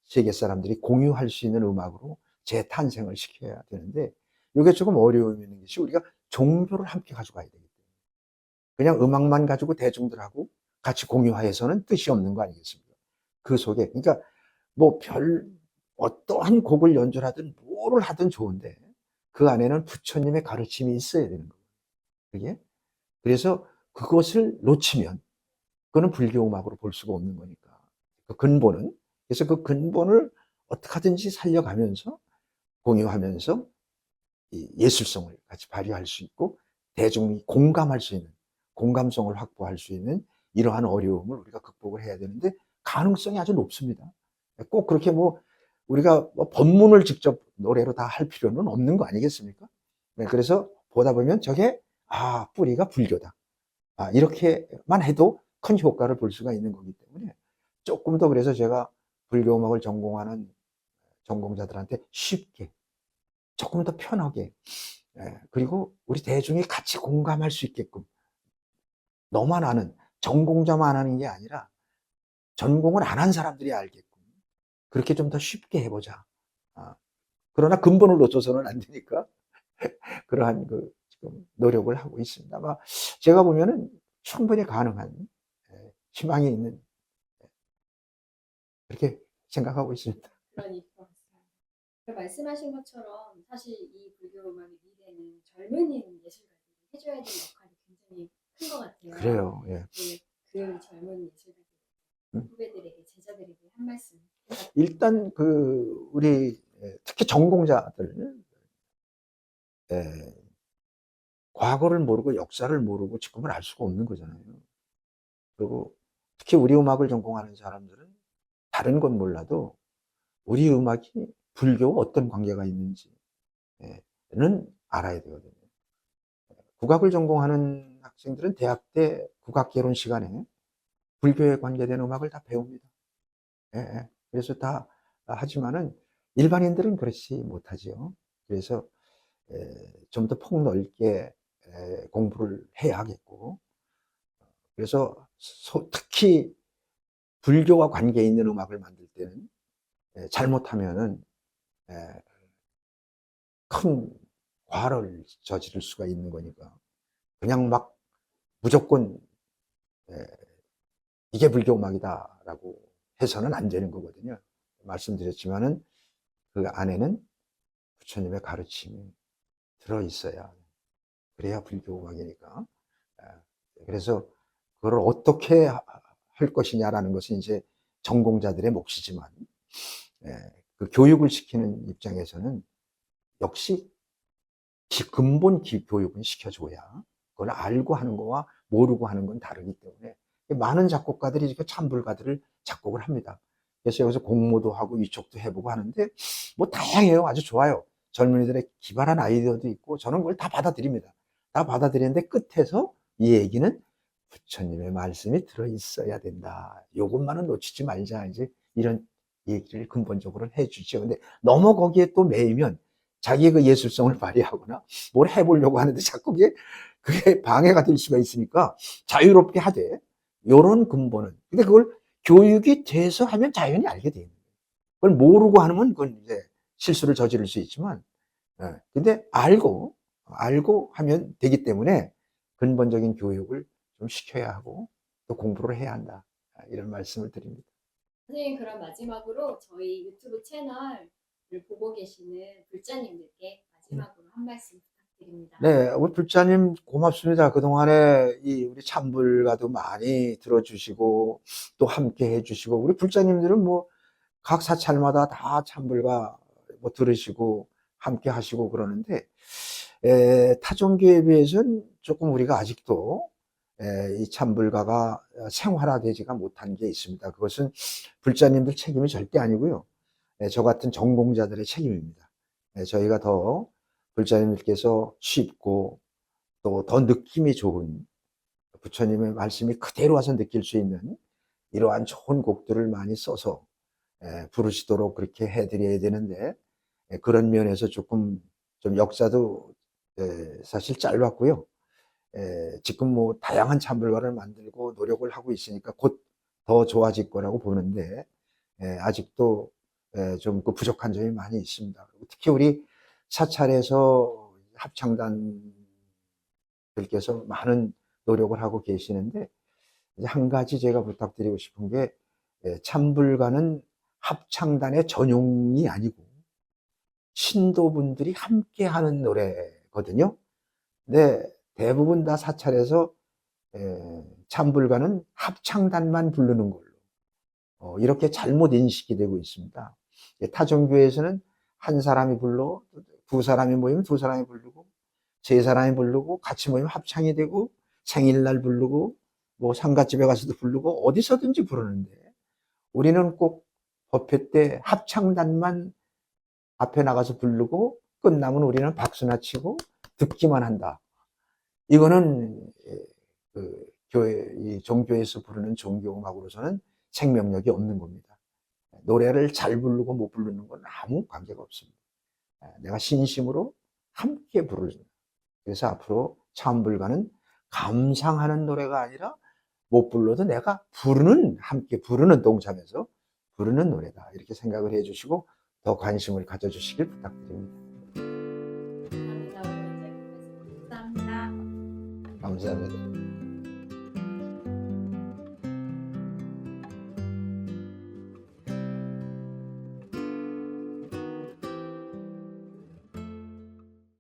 세계 사람들이 공유할 수 있는 음악으로 재탄생을 시켜야 되는데 이게 조금 어려움이 있는 것이 우리가 종교를 함께 가져가야 되기 때문에 그냥 음악만 가지고 대중들하고 같이 공유해서는 뜻이 없는 거 아니겠습니까? 그 속에 그러니까 뭐 어떠한 곡을 연주하든 뭐를 하든 좋은데 그 안에는 부처님의 가르침이 있어야 되는 거예요. 그게 그래서 그것을 놓치면 그거는 불교 음악으로 볼 수가 없는 거니까 그 근본은 그래서 그 근본을 어떻게 하든지 살려가면서 공유하면서 이 예술성을 같이 발휘할 수 있고 대중이 공감할 수 있는 공감성을 확보할 수 있는 이러한 어려움을 우리가 극복을 해야 되는데 가능성이 아주 높습니다. 꼭 그렇게 우리가 법문을 직접 노래로 다 할 필요는 없는 거 아니겠습니까? 그래서 보다 보면 저게 뿌리가 불교다. 이렇게만 해도 큰 효과를 볼 수가 있는 거기 때문에 조금 더 그래서 제가 불교음악을 전공하는 전공자들한테 쉽게 조금 더 편하게 그리고 우리 대중이 같이 공감할 수 있게끔 너만 아는 전공자만 아는 게 아니라 전공을 안 한 사람들이 알게끔 그렇게 좀 더 쉽게 해보자. 그러나 근본을 놓쳐서는 안 되니까 그러한 지금 노력을 하고 있습니다. 아마 제가 보면은 충분히 가능한 희망이 있는 그렇게 생각하고 있습니다. 그러니까 말씀하신 것처럼 사실 이 불교 음악의 미래는 젊은이 예술가들이 해줘야 될 역할이 굉장히 큰 것 같아요. 그래요. 예. 그 젊은 예술가들 후배들에게 제자들에게 한 말씀. 일단 우리 특히 전공자들 과거를 모르고 역사를 모르고 지금을 알 수가 없는 거잖아요. 그리고 특히 우리 음악을 전공하는 사람들은 다른 건 몰라도 우리 음악이 불교와 어떤 관계가 있는지는 알아야 되거든요. 국악을 전공하는 학생들은 대학 때 국악 개론 시간에 불교에 관계된 음악을 다 배웁니다. 그래서 다 하지만은 일반인들은 그렇지 못하죠. 그래서 좀 더 폭넓게 공부를 해야겠고, 그래서 특히 불교와 관계 있는 음악을 만들 때는 잘못하면은 큰 과를 저지를 수가 있는 거니까 그냥 막 무조건 이게 불교 음악이다라고 해서는 안 되는 거거든요. 말씀드렸지만은 그 안에는 부처님의 가르침이 들어있어야, 그래야 불교 음악이니까. 그래서 그걸 어떻게 할 것이냐라는 것은 이제 전공자들의 몫이지만, 그 교육을 시키는 입장에서는 역시 근본 교육은 시켜줘야, 그걸 알고 하는 거와 모르고 하는 건 다르기 때문에 많은 작곡가들이 참불가들을 작곡을 합니다. 그래서 여기서 공모도 하고 이쪽도 해보고 하는데 뭐 다양해요. 아주 좋아요. 젊은이들의 기발한 아이디어도 있고 저는 그걸 다 받아들입니다. 다 받아들이는데 끝에서 이 얘기는 부처님의 말씀이 들어있어야 된다. 이것만은 놓치지 말자. 이제 이런 얘기를 근본적으로 해주죠. 근데 너무 거기에 또 매이면 자기의 그 예술성을 발휘하거나 뭘 해보려고 하는데 자꾸 그게 방해가 될 수가 있으니까 자유롭게 하되, 요런 근본은. 근데 그걸 교육이 돼서 하면 자연히 알게 돼요. 그걸 모르고 하면 그건 이제 실수를 저지를 수 있지만, 근데 알고 하면 되기 때문에 근본적인 교육을 좀 시켜야 하고 또 공부를 해야 한다. 이런 말씀을 드립니다. 선생님, 그럼 마지막으로 저희 유튜브 채널을 보고 계시는 불자님들께 마지막으로 한 말씀 부탁드립니다. 네, 우리 불자님 고맙습니다. 그동안에 우리 참불가도 많이 들어주시고 또 함께 해주시고, 우리 불자님들은 뭐 각 사찰마다 다 참불가 뭐 들으시고 함께 하시고 그러는데, 타종교에 비해서는 조금 우리가 아직도 이 참불가가 생활화되지가 못한 게 있습니다. 그것은 불자님들 책임이 절대 아니고요. 저 같은 전공자들의 책임입니다. 저희가 더 불자님들께서 쉽고 또 더 느낌이 좋은 부처님의 말씀이 그대로 와서 느낄 수 있는 이러한 좋은 곡들을 많이 써서 부르시도록 그렇게 해드려야 되는데, 그런 면에서 조금 좀 역사도 사실 짧았고요. 지금 뭐 다양한 참불가를 만들고 노력을 하고 있으니까 곧 더 좋아질 거라고 보는데, 아직도 좀 그 부족한 점이 많이 있습니다. 특히 우리 사찰에서 합창단들께서 많은 노력을 하고 계시는데, 이제 한 가지 제가 부탁드리고 싶은 게, 참불가는 합창단의 전용이 아니고 신도분들이 함께 하는 노래거든요. 근데 대부분 다 사찰에서 참불가는 합창단만 부르는 걸로 이렇게 잘못 인식이 되고 있습니다. 타종교에서는 한 사람이 불러, 두 사람이 모이면 두 사람이 부르고, 세 사람이 부르고, 같이 모이면 합창이 되고, 생일날 부르고, 뭐 상갓집에 가서도 부르고 어디서든지 부르는데, 우리는 꼭 법회 때 합창단만 앞에 나가서 부르고 끝나면 우리는 박수나 치고 듣기만 한다. 이거는 그 이 종교에서 부르는 종교음악으로서는 생명력이 없는 겁니다. 노래를 잘 부르고 못 부르는 건 아무 관계가 없습니다. 내가 신심으로 함께 부르는. 그래서 앞으로 참불가는 감상하는 노래가 아니라 못 불러도 내가 함께 부르는 동참해서 부르는 노래다. 이렇게 생각을 해주시고 더 관심을 가져주시길 부탁드립니다. 감사합니다. 감사합니다.